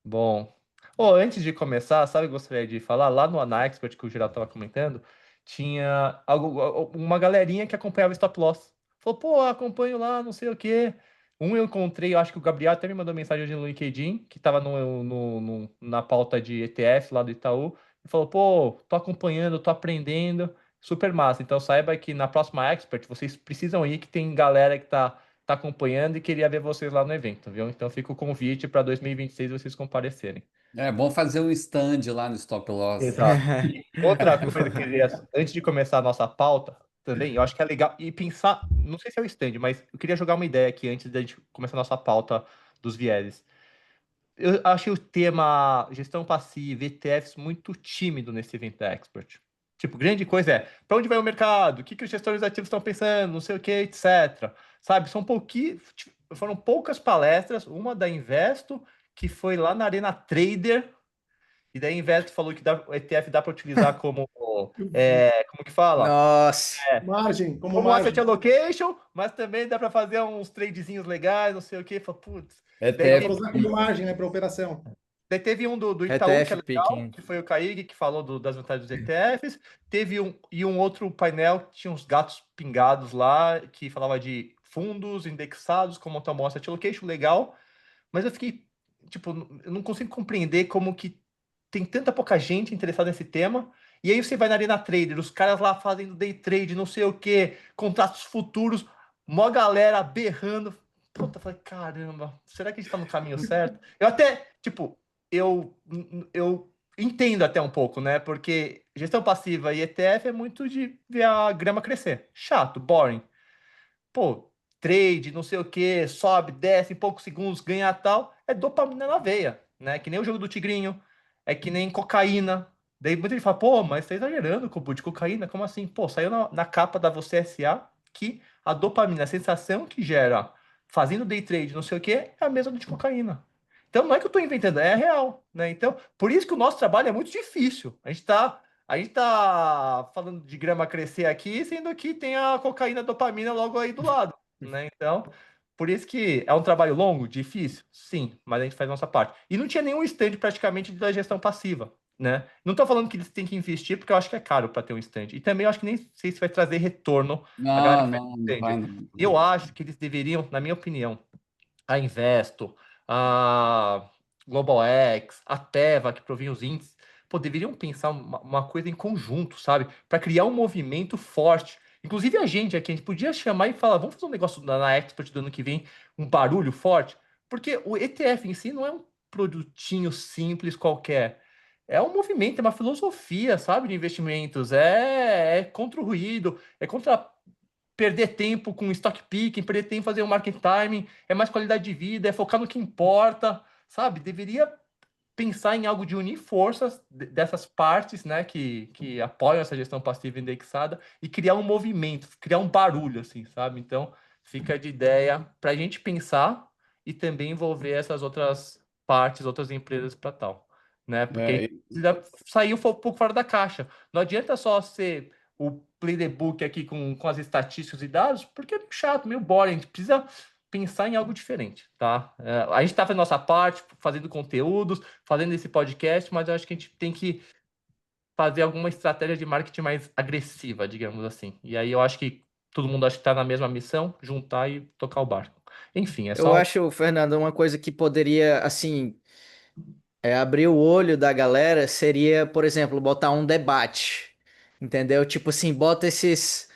Bom. Antes de começar, sabe o que eu gostaria de falar? Lá no AnaExpert, que o Geraldo estava comentando, tinha uma galerinha que acompanhava Stop Loss. Falou, acompanho lá, não sei o quê. Eu encontrei, eu acho que o Gabriel até me mandou mensagem hoje no LinkedIn, que estava na pauta de ETF lá do Itaú, e falou, tô acompanhando, tô aprendendo, super massa. Então saiba que na próxima Expert, vocês precisam ir, que tem galera que tá acompanhando e queria ver vocês lá no evento, viu? Então fica o convite para 2026 vocês comparecerem. É bom fazer um stand lá no Stop Loss. Exato. E outra coisa que eu queria, antes de começar a nossa pauta, também, eu acho que é legal, e pensar, não sei se é o stand, mas eu queria jogar uma ideia aqui antes da gente começar a nossa pauta dos vieses. Eu achei o tema gestão passiva, ETFs, muito tímido nesse evento da Expert. Tipo, grande coisa é, para onde vai o mercado? O que, que os gestores ativos estão pensando? Não sei o que, etc. Sabe, foram poucas palestras, uma da Investo, que foi lá na Arena Trader, e daí a Investo falou que o ETF dá para utilizar como, Eu vi. como que fala? Nossa, É, Margem, como como asset margem. allocation, mas também dá para fazer uns tradezinhos legais, não sei o que. Putz. Daí Dá ETF. para usar como margem, né, para operação. Daí teve um do Itaú, que é ETF legal, Picking. que foi o Caígue, que falou das vantagens dos ETFs. Teve um outro painel que tinha uns gatos pingados lá, que falava de fundos indexados, como tomar asset allocation, legal. Mas eu fiquei, tipo, eu não consigo compreender como que tem tanta pouca gente interessada nesse tema. E aí você vai na Arena Trader, os caras lá fazendo day trade, não sei o quê, contratos futuros, mó galera berrando. Puta, eu falei, caramba, será que a gente tá no caminho certo? Eu até, tipo, eu entendo até um pouco, né? Porque gestão passiva e ETF é muito de ver a grama crescer. Chato, boring. Pô, trade, não sei o que, sobe, desce em poucos segundos, ganha tal, é dopamina na veia, né? Que nem o jogo do tigrinho, é que nem cocaína. Daí muita gente fala, mas você tá exagerando com o de cocaína, como assim? Pô, saiu na capa da Você SA que a dopamina, a sensação que gera fazendo day trade, não sei o que, é a mesma do de cocaína. Então não é que eu tô inventando, é real, né? Então, por isso que o nosso trabalho é muito difícil. A gente tá falando de grama crescer aqui, sendo que tem a cocaína, a dopamina logo aí do lado, né? Então, por isso que é um trabalho longo, difícil, sim, mas a gente faz a nossa parte. E não tinha nenhum stand praticamente da gestão passiva, né? Não estou falando que eles têm que investir, porque eu acho que é caro para ter um stand. E também eu acho que nem sei se vai trazer retorno a galera Não, que faz não, não vai stand. não. Eu acho que eles deveriam, na minha opinião, a Investo, a Global X, a Teva, que provém os índices, deveriam pensar uma coisa em conjunto, sabe? Para criar um movimento forte. Inclusive a gente aqui, a gente podia chamar e falar, vamos fazer um negócio na Expert do ano que vem, um barulho forte, porque o ETF em si não é um produtinho simples qualquer. É um movimento, é uma filosofia, sabe, de investimentos. É contra o ruído, é contra perder tempo com stock picking, perder tempo fazer um market timing, é mais qualidade de vida, é focar no que importa, sabe? Deveria pensar em algo de unir forças dessas partes, né, que apoiam essa gestão passiva indexada e criar um movimento, criar um barulho, assim, sabe? Então, fica de ideia para a gente pensar e também envolver essas outras partes, outras empresas para tal, né? Porque a É, gente precisa sair um pouco fora da caixa. Não adianta só ser o play the book aqui com as estatísticas e dados, porque é chato, meio boring. A gente precisa pensar em algo diferente, tá? A gente está fazendo nossa parte, fazendo conteúdos, fazendo esse podcast, mas eu acho que a gente tem que fazer alguma estratégia de marketing mais agressiva, digamos assim. E aí eu acho que todo mundo acho que está na mesma missão, juntar e tocar o barco. Enfim, é Eu só. acho, Fernando, uma coisa que poderia, assim, abrir o olho da galera seria, por exemplo, botar um debate, entendeu? Tipo assim, bota esses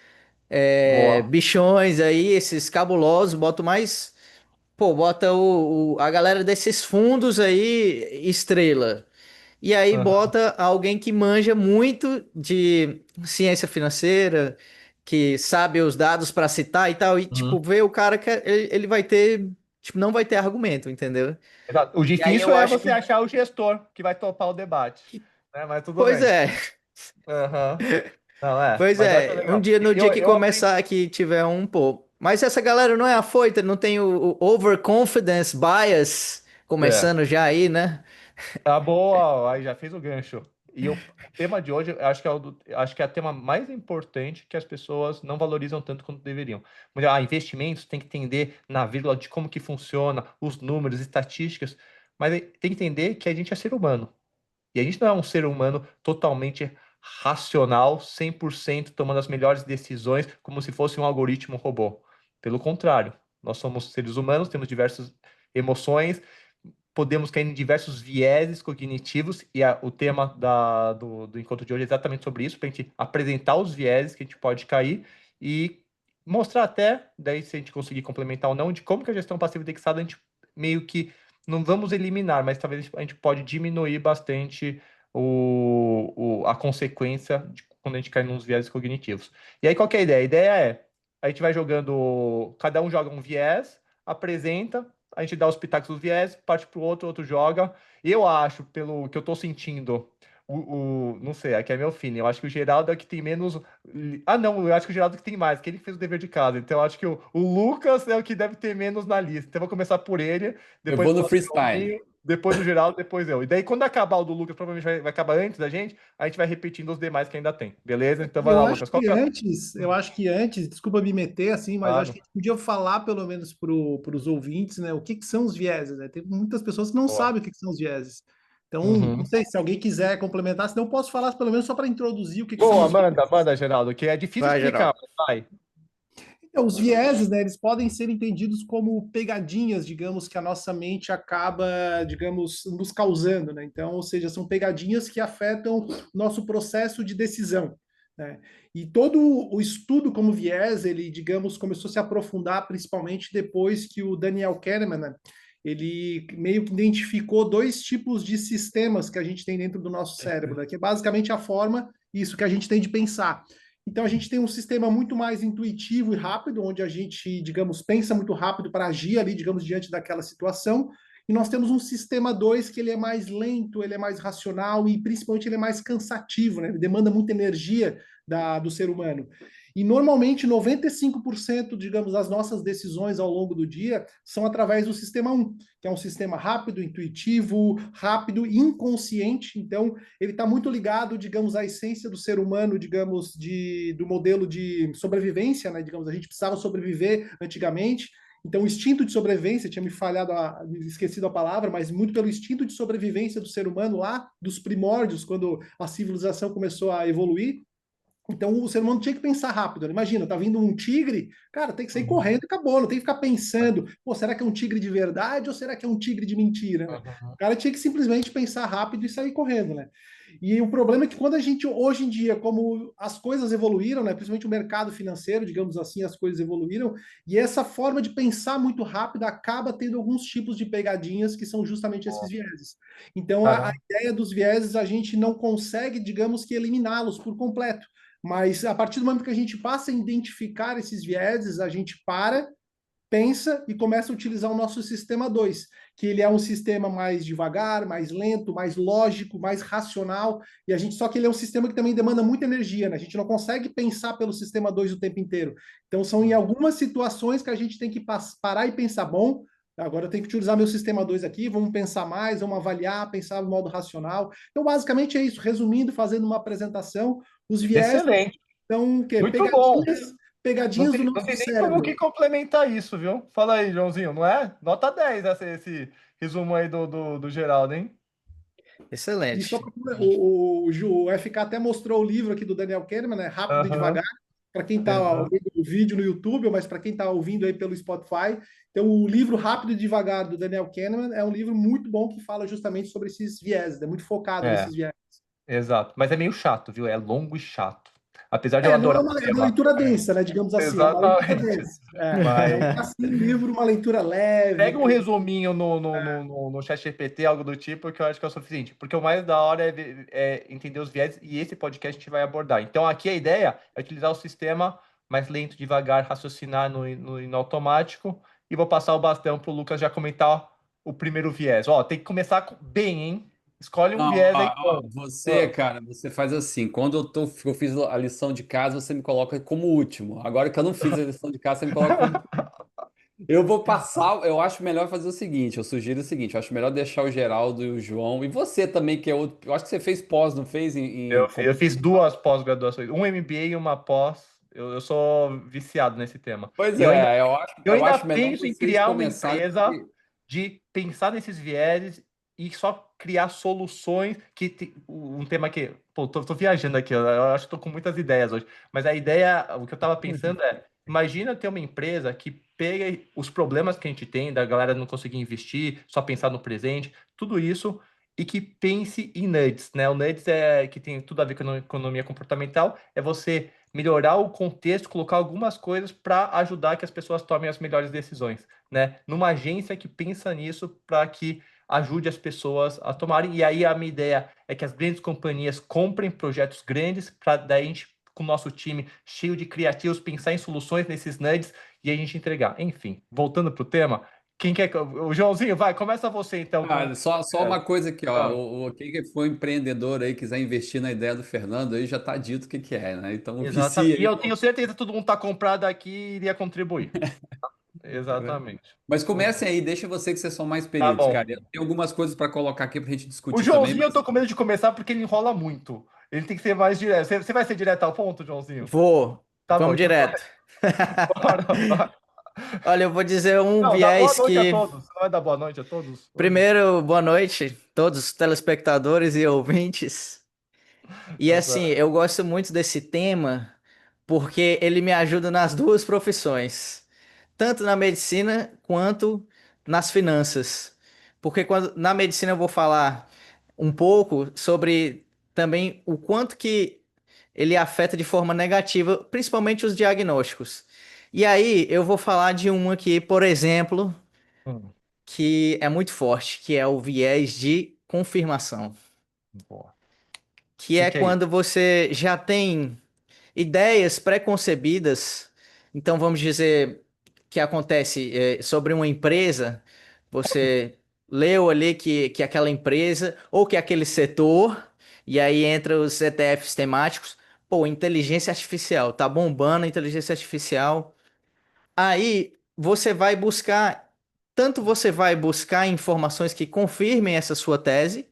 Boa. bichões aí, esses cabulosos, bota mais. Pô, bota a galera desses fundos aí, estrela. E aí Aham. bota alguém que manja muito de ciência financeira, que sabe os dados para citar e tal, e tipo, Uhum. vê o cara que ele vai ter, tipo, não vai ter argumento, entendeu? Exato. O E aí difícil eu é acho você que, achar o gestor que vai topar o debate, né? Mas tudo pois bem. é, Aham. Não, é, pois mas eu acho é, um legal. dia, no dia que Eu aprendi. começar que tiver um, pô. Mas essa galera não é afoita, não tem o overconfidence bias É. começando já aí, né? Tá boa, aí já fez o gancho. E o tema de hoje, eu acho que acho que é o tema mais importante que as pessoas não valorizam tanto quanto deveriam. Mas, investimentos tem que entender na vírgula de como que funciona, os números, estatísticas. Mas tem que entender que a gente é ser humano. E a gente não é um ser humano totalmente racional, 100% tomando as melhores decisões, como se fosse um algoritmo robô. Pelo contrário, nós somos seres humanos, temos diversas emoções, podemos cair em diversos vieses cognitivos, e o tema do encontro de hoje é exatamente sobre isso, para a gente apresentar os vieses que a gente pode cair e mostrar até, daí se a gente conseguir complementar ou não, de como que a gestão passiva indexada a gente meio que não vamos eliminar, mas talvez a gente pode diminuir bastante a consequência de quando a gente cai nos vieses cognitivos. E aí, qual que é a ideia? A ideia é, a gente vai jogando, cada um joga um viés, apresenta, a gente dá os pitacos do viés, parte para o outro joga. Eu acho, pelo que eu estou sentindo, não sei, aqui é meu feeling, eu acho que o Geraldo é o que tem menos. Ah, não, eu acho que o Geraldo é o que tem mais, que ele fez o dever de casa. Então eu acho que o Lucas é o que deve ter menos na lista. Então eu vou começar por ele, Eu depois vou no o freestyle. Joãozinho, depois o Geraldo, depois eu. E daí, quando acabar o do Lucas, provavelmente vai acabar antes da gente, a gente vai repetindo os demais que ainda tem. Beleza? Então vai Eu lá, acho Lucas. Qual que que é? antes, eu acho que antes, desculpa me meter assim, mas eu acho Claro. que a gente podia falar pelo menos para os ouvintes, né? O que são os vieses, né? Tem muitas pessoas que não Boa. sabem o que são os vieses. Então, não Uhum. sei se alguém quiser complementar, senão eu posso falar pelo menos só para introduzir o que são Boa, os manda, vieses. manda, Geraldo, que é difícil Vai, explicar, Geraldo. mas vai. Então, os vieses, né, eles podem ser entendidos como pegadinhas, digamos, que a nossa mente acaba, digamos, nos causando, né? Então, ou seja, são pegadinhas que afetam nosso processo de decisão, né? E todo o estudo como viés, ele, digamos, começou a se aprofundar principalmente depois que o Daniel Kahneman, né, ele meio que identificou dois tipos de sistemas que a gente tem dentro do nosso cérebro, né, que é basicamente a forma, isso que a gente tem de pensar. Então a gente tem um sistema muito mais intuitivo e rápido, onde a gente, digamos, pensa muito rápido para agir ali, digamos, diante daquela situação. E nós temos um sistema 2 que ele é mais lento, ele é mais racional e principalmente ele é mais cansativo, né? Ele demanda muita energia do ser humano. E normalmente 95%, digamos, das nossas decisões ao longo do dia são através do sistema 1, que é um sistema rápido, intuitivo, rápido, inconsciente. Então, ele está muito ligado, digamos, à essência do ser humano, digamos, do modelo de sobrevivência, né? Digamos, a gente precisava sobreviver antigamente. Então, o instinto de sobrevivência, tinha me falhado, esquecido a palavra, mas muito pelo instinto de sobrevivência do ser humano lá, dos primórdios, quando a civilização começou a evoluir. Então o ser humano tinha que pensar rápido. Imagina, tá vindo um tigre, cara, tem que sair correndo e acabou, não tem que ficar pensando, pô, será que é um tigre de verdade ou será que é um tigre de mentira, né? O cara tinha que simplesmente pensar rápido e sair correndo, né? E o problema é que quando a gente, hoje em dia, como as coisas evoluíram, né, principalmente o mercado financeiro, digamos assim, as coisas evoluíram, e essa forma de pensar muito rápido acaba tendo alguns tipos de pegadinhas que são justamente esses vieses. Então, a Caramba. ideia dos vieses, a gente não consegue, digamos que, eliminá-los por completo. Mas a partir do momento que a gente passa a identificar esses vieses, a gente para, pensa e começa a utilizar o nosso sistema 2, que ele é um sistema mais devagar, mais lento, mais lógico, mais racional, e a gente só que ele é um sistema que também demanda muita energia, né? A gente não consegue pensar pelo sistema 2 o tempo inteiro. Então são em algumas situações que a gente tem que parar e pensar, bom, agora eu tenho que utilizar meu sistema 2 aqui, vamos pensar mais, vamos avaliar, pensar no modo racional. Então basicamente é isso, resumindo, fazendo uma apresentação, os viés Excelente. são o quê? Muito bom. Não Pegadinhas do não nosso tem nem como que cérebro. complementar isso, viu? Fala aí, Joãozinho, não é? Nota 10 esse resumo aí do Geraldo, hein? E só Excelente. pra- o FK até mostrou o livro aqui do Daniel Kahneman, né? Rápido e Aham, Devagar, para quem está exato. ouvindo o vídeo no YouTube, mas para quem está ouvindo aí pelo Spotify. Então, o livro Rápido e Devagar do Daniel Kahneman é um livro muito bom que fala justamente sobre esses viés, é muito focado É, nesses viés. exato. Mas é meio chato, viu? É longo e chato. Apesar de eu Não é adorar o uma tema. leitura densa, né? Digamos assim, é uma leitura Exatamente. densa. Não é Mas assim um livro, uma leitura leve, pega um resuminho no ChatGPT, algo do tipo, que eu acho que é o suficiente. Porque o mais da hora é entender os viés, e esse podcast a gente vai abordar. Então, aqui a ideia é utilizar o sistema mais lento, devagar, raciocinar no automático. E vou passar o bastão para o Lucas já comentar o primeiro viés. Ó, tem que começar bem, hein? Escolhe um Não, viés aí. você, cara, você faz assim. Quando eu fiz a lição de casa, você me coloca como último. Agora que eu não fiz a lição de casa, você me coloca como. Eu vou passar. Eu acho melhor fazer o seguinte. Eu sugiro o seguinte. Eu acho melhor deixar o Geraldo e o João. E você também, que é outro. Eu acho que você fez pós, não fez? Eu fiz duas pós-graduações, um MBA e uma pós. Eu sou viciado nesse tema. Pois E é, eu eu ainda acho melhor penso em vocês criar uma começarem. empresa de pensar nesses vieses e só criar soluções um tema que, pô, tô viajando aqui, eu acho que tô com muitas ideias hoje, mas a ideia, o que eu tava pensando imagina ter uma empresa que pega os problemas que a gente tem, da galera não conseguir investir, só pensar no presente, tudo isso, e que pense em nudges, né? O nudges é que tem tudo a ver com a economia comportamental, é você melhorar o contexto, colocar algumas coisas para ajudar que as pessoas tomem as melhores decisões, né? Numa agência que pensa nisso para que ajude as pessoas a tomarem. E aí a minha ideia é que as grandes companhias comprem projetos grandes para daí a gente, com o nosso time cheio de criativos, pensar em soluções nesses nudges e a gente entregar. Enfim, voltando para o tema, quem quer... O Joãozinho, vai, começa você então. Cara, só uma coisa aqui, ó. Ah, Quem que for empreendedor aí, quiser investir na ideia do Fernando, aí já tá dito o que que é, né? Então, vicia exatamente. E aí. eu tenho certeza que todo mundo está comprado aqui e iria contribuir. Exatamente. Mas Muito comecem aí, deixa você que vocês são mais tá peritos, bom. cara. Eu tenho algumas coisas para colocar aqui pra gente O discutir também, Joãozinho, eu mas tô com medo de começar porque ele enrola muito. Ele tem que ser mais direto. Você vai ser direto ao ponto, Joãozinho? Vou. Tá bom, Vamos então direto. bora. Olha, eu vou dizer um Não, dá boa viés noite a que. todos. Não vai dar boa noite a todos? Primeiro, boa noite, todos os telespectadores e ouvintes. E Tá assim, certo. eu gosto muito desse tema porque ele me ajuda nas duas profissões, tanto na medicina quanto nas finanças. Porque na medicina eu vou falar um pouco sobre também o quanto que ele afeta de forma negativa, principalmente os diagnósticos. E aí eu vou falar de um aqui, por exemplo, Hum, que é muito forte, que é o viés de confirmação, boa. que O é que é isso? quando você já tem ideias pré-concebidas. Então, vamos dizer que acontece sobre uma empresa, você leu ali que aquela empresa ou que aquele setor, e aí entra os ETFs temáticos. Pô, inteligência artificial, tá bombando a inteligência artificial. Aí você vai buscar, tanto você vai buscar informações que confirmem essa sua tese,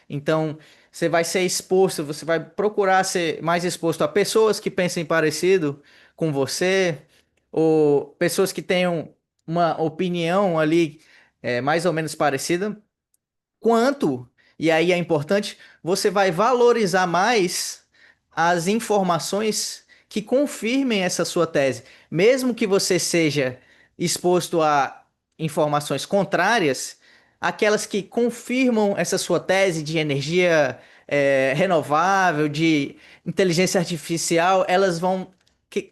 então você vai ser exposto, você vai procurar ser mais exposto a pessoas que pensem parecido com você, ou pessoas que tenham uma opinião ali mais ou menos parecida, quanto, e aí é importante, você vai valorizar mais as informações que confirmem essa sua tese. Mesmo que você seja exposto a informações contrárias, aquelas que confirmam essa sua tese de energia renovável, de inteligência artificial, elas vão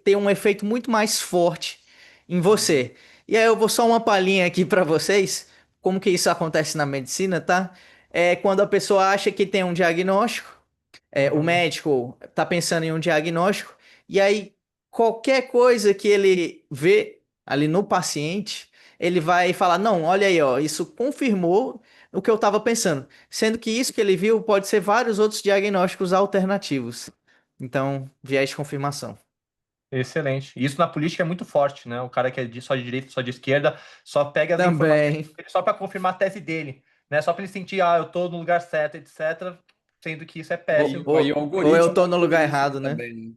ter um efeito muito mais forte em você. E aí eu vou só uma palhinha aqui para vocês como que isso acontece na medicina, tá? É quando a pessoa acha que tem um diagnóstico, o Uhum. médico tá pensando em um diagnóstico, e aí qualquer coisa que ele vê ali no paciente, ele vai falar: não, olha aí, ó, isso confirmou o que eu estava pensando. Sendo que isso que ele viu pode ser vários outros diagnósticos alternativos. Então, viés de confirmação. Excelente. Isso na política é muito forte, né? O cara que é só de direita, só de esquerda, só pega as informações Também. só para confirmar a tese dele, né? Só para ele sentir, eu tô no lugar certo, etc. Sendo que isso é péssimo. aí o Ou eu algoritmo tô no ajuda lugar nisso aí errado, né? também, né?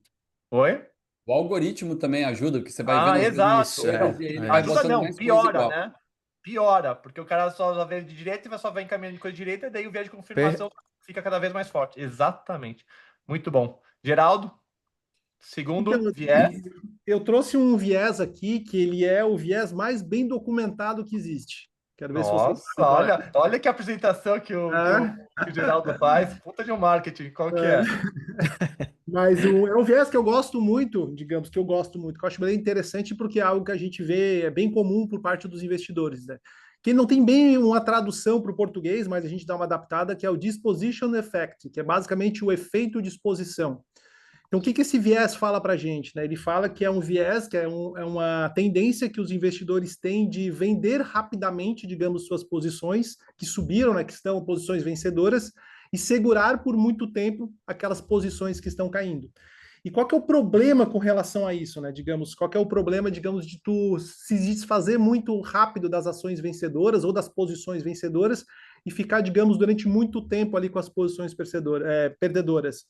Oi? O algoritmo também ajuda, porque você vai vendo Ah, as redes Isso, exato, sociais não. e aí ele vai é. Ajuda botando não, mais coisa piora, igual. né? Piora, porque o cara só vê de direita e só vai encaminhando de coisa de direita, e daí o viés de confirmação fica cada vez mais forte. Exatamente. Muito bom. Geraldo, Então, segundo viés. eu trouxe um viés aqui que ele é o viés mais bem documentado que existe. Quero ver se vocês Nossa, sabem qual é. olha que apresentação que o Geraldo faz. Puta de um marketing, qual que é? Mas é um viés que eu gosto muito, digamos, que eu gosto muito, que eu acho bem interessante porque é algo que a gente vê, é bem comum por parte dos investidores, né? Que não tem bem uma tradução para o português, mas a gente dá uma adaptada, que é o disposition effect, que é basicamente o efeito de exposição. Então, o que esse viés fala para a gente, né? Ele fala que é um viés, que é uma tendência que os investidores têm de vender rapidamente, digamos, suas posições que subiram, né? Que estão posições vencedoras, e segurar por muito tempo aquelas posições que estão caindo. E qual que é o problema com relação a isso, né? Digamos, qual que é o problema, digamos, de tu se desfazer muito rápido das ações vencedoras ou das posições vencedoras e ficar, digamos, durante muito tempo ali com as posições perdedoras?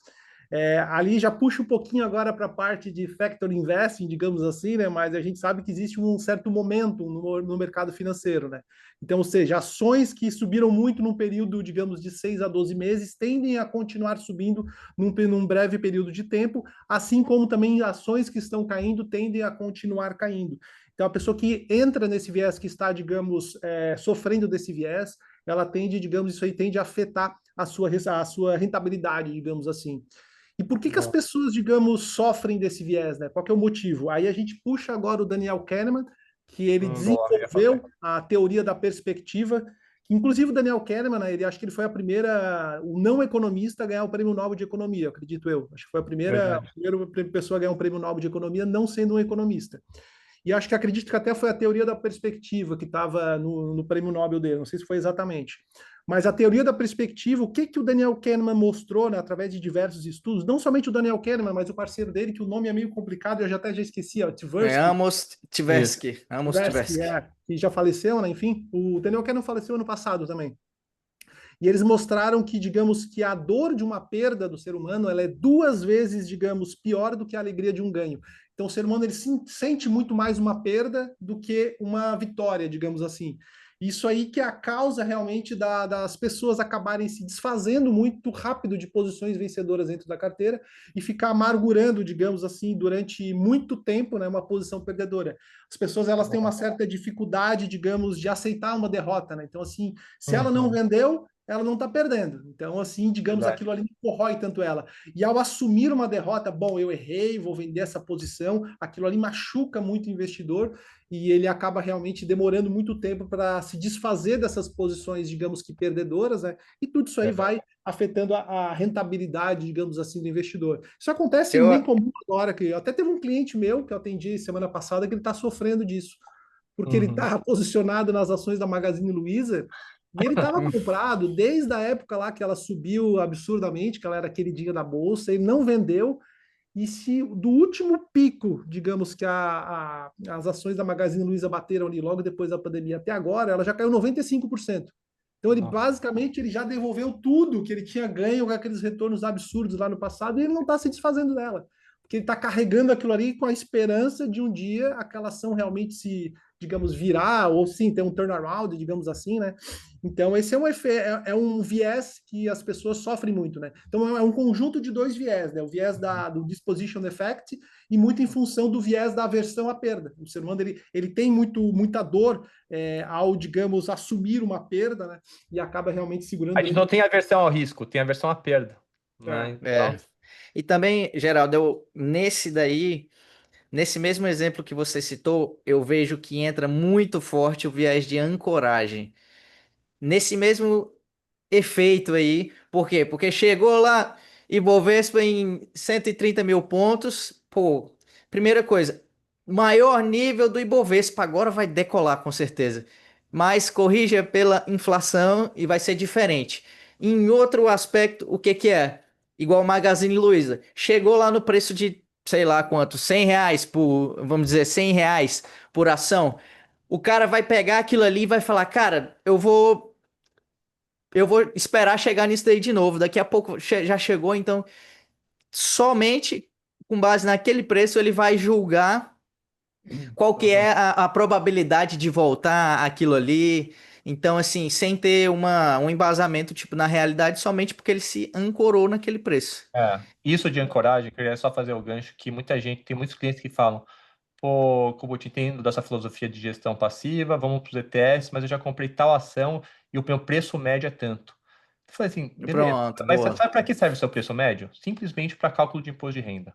Ali já puxa um pouquinho agora para a parte de factor investing, digamos assim, né? Mas a gente sabe que existe um certo momento no mercado financeiro, né? Então, ou seja, ações que subiram muito num período, digamos, de 6 a 12 meses, tendem a continuar subindo num breve período de tempo, assim como também ações que estão caindo tendem a continuar caindo. Então, a pessoa que entra nesse viés, que está, digamos, sofrendo desse viés, ela tende, digamos, isso aí tende a afetar a sua rentabilidade, digamos assim. E por que as pessoas, digamos, sofrem desse viés, né? Qual que é o motivo? Aí a gente puxa agora o Daniel Kahneman, que ele Boa, eu ia falar. desenvolveu a teoria da perspectiva. Inclusive o Daniel Kahneman, né, ele acho que ele foi o não economista a ganhar o Prêmio Nobel de Economia, acredito eu. Acho que foi a primeira Verdade. pessoa a ganhar um Prêmio Nobel de Economia não sendo um economista. E acho que acredito que até foi a teoria da perspectiva que estava no Prêmio Nobel dele, não sei se foi exatamente. Mas a teoria da perspectiva, o que o Daniel Kahneman mostrou, né, através de diversos estudos, não somente o Daniel Kahneman, mas o parceiro dele, que o nome é meio complicado, eu já esqueci, ó, Tversky, Amos Isso. Tversky. que já faleceu, né? Enfim, o Daniel Kahneman faleceu ano passado também. E eles mostraram que, digamos, que a dor de uma perda do ser humano, ela é 2 vezes, digamos, pior do que a alegria de um ganho. Então, o ser humano ele sente muito mais uma perda do que uma vitória, digamos assim. Isso aí que é a causa realmente das pessoas acabarem se desfazendo muito rápido de posições vencedoras dentro da carteira e ficar amargurando, digamos assim, durante muito tempo, né, uma posição perdedora. As pessoas elas têm uma certa dificuldade, digamos, de aceitar uma derrota, né? Então, assim, se ela não vendeu, ela não está perdendo. Então, assim, digamos, Verdade. aquilo ali não corrói tanto ela. E ao assumir uma derrota, bom, eu errei, vou vender essa posição, aquilo ali machuca muito o investidor e ele acaba realmente demorando muito tempo para se desfazer dessas posições, digamos que perdedoras, né? E tudo isso aí vai afetando a rentabilidade, digamos assim, do investidor. Isso acontece bem Eu, comum agora, que até teve um cliente meu que eu atendi semana passada que ele está sofrendo disso, porque ele Uhum. está posicionado nas ações da Magazine Luiza e ele estava comprado desde a época lá que ela subiu absurdamente, que ela era queridinha da bolsa, ele não vendeu. E se do último pico, digamos que as ações da Magazine Luiza bateram ali logo depois da pandemia até agora, ela já caiu 95%. Então ele Nossa. basicamente ele já devolveu tudo que ele tinha ganho com aqueles retornos absurdos lá no passado e ele não está se desfazendo dela. Porque ele está carregando aquilo ali com a esperança de um dia aquela ação realmente se, digamos, virar, ou sim, ter um turnaround, digamos assim, né? Então, esse é um viés que as pessoas sofrem muito, né? Então, é um conjunto de dois viés, né? O viés do disposition effect e muito em função do viés da aversão à perda. O ser humano, ele tem muita dor ao, digamos, assumir uma perda, né? E acaba realmente segurando A gente durante não tem aversão ao risco, tem aversão à perda, né? é. Então, E também, Geraldo, nesse mesmo exemplo que você citou, eu vejo que entra muito forte o viés de ancoragem. Nesse mesmo efeito aí. Por quê? Porque chegou lá Ibovespa em 130 mil pontos. Pô, primeira coisa, maior nível do Ibovespa agora vai decolar com certeza. Mas corrija pela inflação e vai ser diferente. Em outro aspecto, o que que é? Igual o Magazine Luiza. Chegou lá no preço de, sei lá quanto, R$ 100 por, vamos dizer, R$ 100 por ação. O cara vai pegar aquilo ali e vai falar, cara, eu vou esperar chegar nisso daí de novo. Daqui a pouco já chegou, então somente com base naquele preço ele vai julgar qual que é a probabilidade de voltar aquilo ali. Então, assim, sem ter um embasamento, tipo, na realidade, somente porque ele se ancorou naquele preço. isso de ancoragem, eu queria só fazer o gancho que muita gente, tem muitos clientes que falam, pô, como eu te entendo dessa filosofia de gestão passiva, vamos para os ETFs, mas eu já comprei tal ação e o meu preço médio é tanto. Eu falei assim, beleza, Pronto, mas boa. sabe para que serve o seu preço médio? Simplesmente para cálculo de imposto de renda.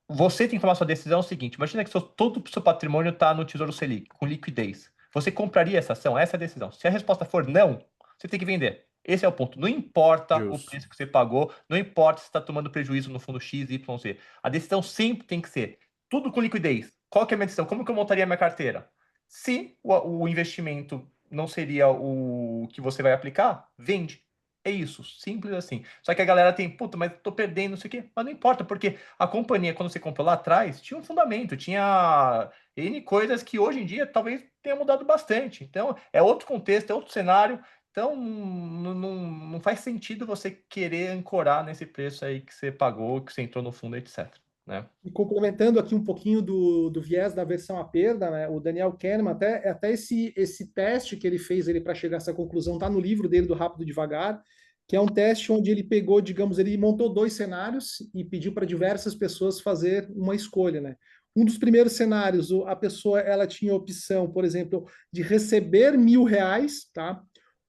Você tem que tomar sua decisão seguinte, imagina que todo o seu patrimônio está no Tesouro Selic, com liquidez. Você compraria essa ação? Essa é a decisão. Se a resposta for não, você tem que vender. Esse é o ponto. Não importa o Justo. preço que você pagou, não importa se está tomando prejuízo no fundo X, Y, Z. A decisão sempre tem que ser tudo com liquidez. Qual que é a minha decisão? Como que eu montaria a minha carteira? Se o investimento não seria o que você vai aplicar, vende. É isso, simples assim. Só que a galera tem, puta, mas tô perdendo, não sei o quê. Mas não importa, porque a companhia, quando você comprou lá atrás, tinha um fundamento, tinha N coisas que hoje em dia talvez tenha mudado bastante. Então, é outro contexto, é outro cenário. Então, não faz sentido você querer ancorar nesse preço aí que você pagou, que você entrou no fundo, etc. Né? E complementando aqui um pouquinho do viés da versão à perda, né? O Daniel Kahneman, até esse teste que ele fez ele para chegar a essa conclusão, está no livro dele do Rápido e Devagar, que é um teste onde ele pegou, digamos, ele montou 2 cenários e pediu para diversas pessoas fazer uma escolha, né? Um dos primeiros cenários, a pessoa ela tinha a opção, por exemplo, de receber R$ 1.000, tá?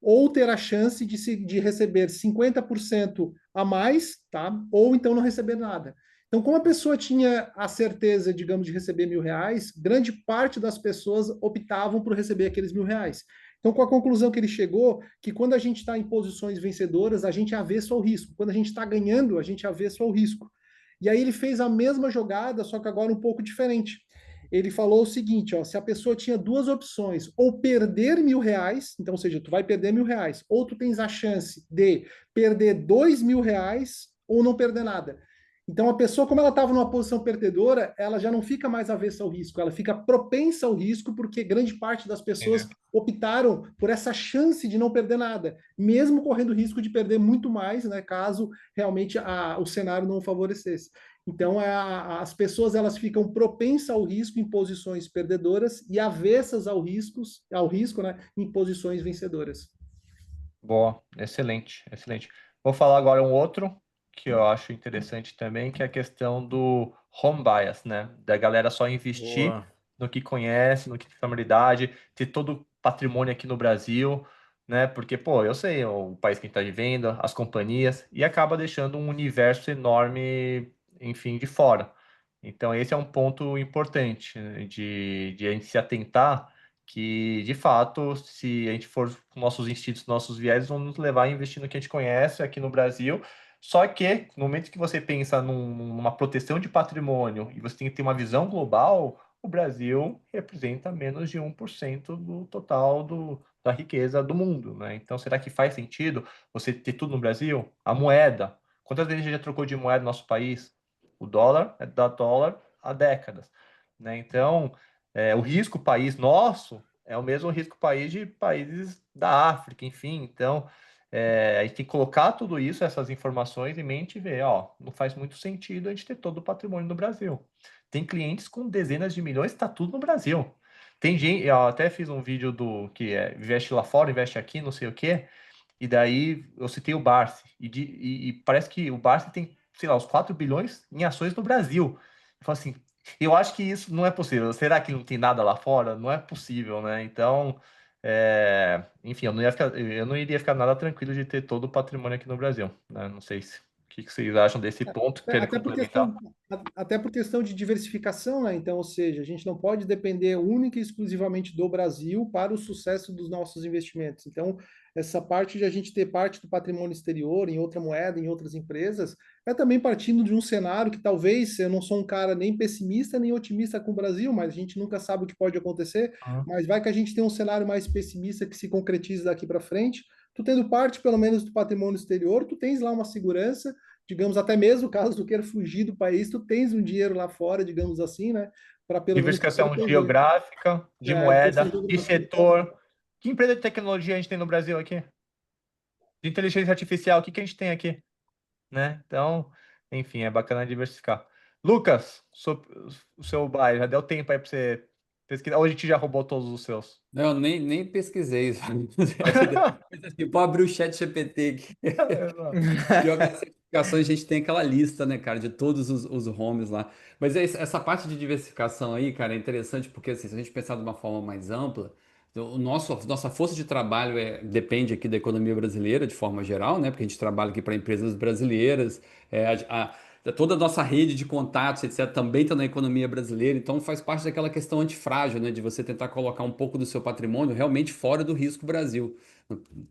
Ou ter a chance de receber 50% a mais, tá? Ou então não receber nada. Então, como a pessoa tinha a certeza, digamos, de receber R$ 1.000, grande parte das pessoas optavam por receber aqueles R$ 1.000. Então, com a conclusão que ele chegou, que quando a gente está em posições vencedoras, a gente é avesso ao risco. Quando a gente está ganhando, a gente é avesso ao risco. E aí ele fez a mesma jogada, só que agora um pouco diferente. Ele falou o seguinte, ó, se a pessoa tinha duas opções, ou perder R$ 1.000, então, ou seja, tu vai perder R$ 1.000, ou tu tens a chance de perder R$ 2.000 ou não perder nada. Então, a pessoa, como ela estava numa posição perdedora, ela já não fica mais avessa ao risco, ela fica propensa ao risco, porque grande parte das pessoas optaram por essa chance de não perder nada, mesmo correndo o risco de perder muito mais, né, caso realmente o cenário não favorecesse. Então, as pessoas elas ficam propensas ao risco em posições perdedoras e avessas ao risco, né, em posições vencedoras. Boa, excelente, excelente. Vou falar agora um outro que eu acho interessante também, que é a questão do home bias, né? Da galera só investir Boa. no que conhece, no que tem familiaridade, ter todo o patrimônio aqui no Brasil, né? Porque, pô, eu sei o país que a gente está vivendo, as companhias, e acaba deixando um universo enorme, enfim, de fora. Então, esse é um ponto importante, né, de a gente se atentar que, de fato, se a gente for com nossos instintos, nossos viés, vão nos levar a investir no que a gente conhece aqui no Brasil. Só que, no momento que você pensa numa proteção de patrimônio e você tem que ter uma visão global, o Brasil representa menos de 1% do total da riqueza do mundo, né? Então, será que faz sentido você ter tudo no Brasil? A moeda. Quantas vezes a gente já trocou de moeda no nosso país? O dólar é da dólar há décadas, né? Então, o risco país nosso é o mesmo risco país de países da África, enfim. Então, a gente tem que colocar tudo isso, essas informações em mente e ver, ó, não faz muito sentido a gente ter todo o patrimônio no Brasil. Tem clientes com dezenas de milhões, está tudo no Brasil. Tem gente, eu até fiz um vídeo do que investe lá fora, investe aqui, não sei o quê, e daí eu citei o Barsi, e parece que o Barsi tem, sei lá, uns 4 bilhões em ações no Brasil. Eu falo assim, eu acho que isso não é possível. Será que não tem nada lá fora? Não é possível, né? Então, enfim, eu não iria ficar nada tranquilo de ter todo o patrimônio aqui no Brasil, né? Não sei o que vocês acham desse ponto, querem Até por complementar? questão, até por questão de diversificação, né? Então, ou seja, a gente não pode depender única e exclusivamente do Brasil para o sucesso dos nossos investimentos. Então, essa parte de a gente ter parte do patrimônio exterior em outra moeda, em outras empresas, é também partindo de um cenário que talvez eu não sou um cara nem pessimista nem otimista com o Brasil, mas a gente nunca sabe o que pode acontecer. Mas vai que a gente tem um cenário mais pessimista que se concretiza daqui para frente. Tu tendo parte, pelo menos, do patrimônio exterior, tu tens lá uma segurança, digamos, até mesmo caso tu queira fugir do país, tu tens um dinheiro lá fora, digamos assim, né? Para pelo menos te Diversificação proteger. geográfica, de Questão moeda, de geográfica. setor. Que empresa de tecnologia a gente tem no Brasil aqui? De inteligência artificial, o que que a gente tem aqui? Né? Então, enfim, é bacana diversificar. Lucas, o seu buy, já deu tempo aí para você pesquisar. Hoje a gente já roubou todos os seus. Não, nem pesquisei isso. Mas assim, pode abrir o chat GPT aqui. Pior que as certificações, a gente tem aquela lista, né, cara, de todos os homes lá. Mas essa parte de diversificação aí, cara, é interessante porque, assim, se a gente pensar de uma forma mais ampla, nossa força de trabalho depende aqui da economia brasileira, de forma geral, né, porque a gente trabalha aqui para empresas brasileiras, toda a nossa rede de contatos, etc., também está na economia brasileira, então faz parte daquela questão antifrágil, né, de você tentar colocar um pouco do seu patrimônio realmente fora do risco Brasil.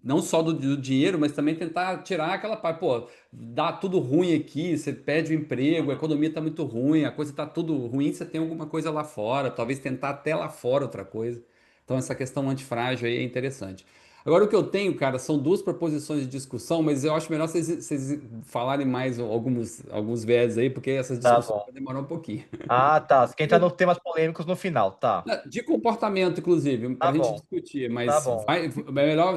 Não só do dinheiro, mas também tentar tirar aquela parte, pô, dá tudo ruim aqui, você perde o emprego, a economia tá muito ruim, a coisa tá tudo ruim, você tem alguma coisa lá fora, talvez tentar até lá fora outra coisa. Então essa questão antifrágil aí é interessante. Agora, o que eu tenho, cara, são duas proposições de discussão, mas eu acho melhor vocês falarem mais alguns viés aí, porque essas Tá discussões bom. vão demorar um pouquinho. Ah, tá. Você quer entrar nos temas polêmicos no final, tá. De comportamento, inclusive, para Tá a gente bom, discutir, tá mas bom. é melhor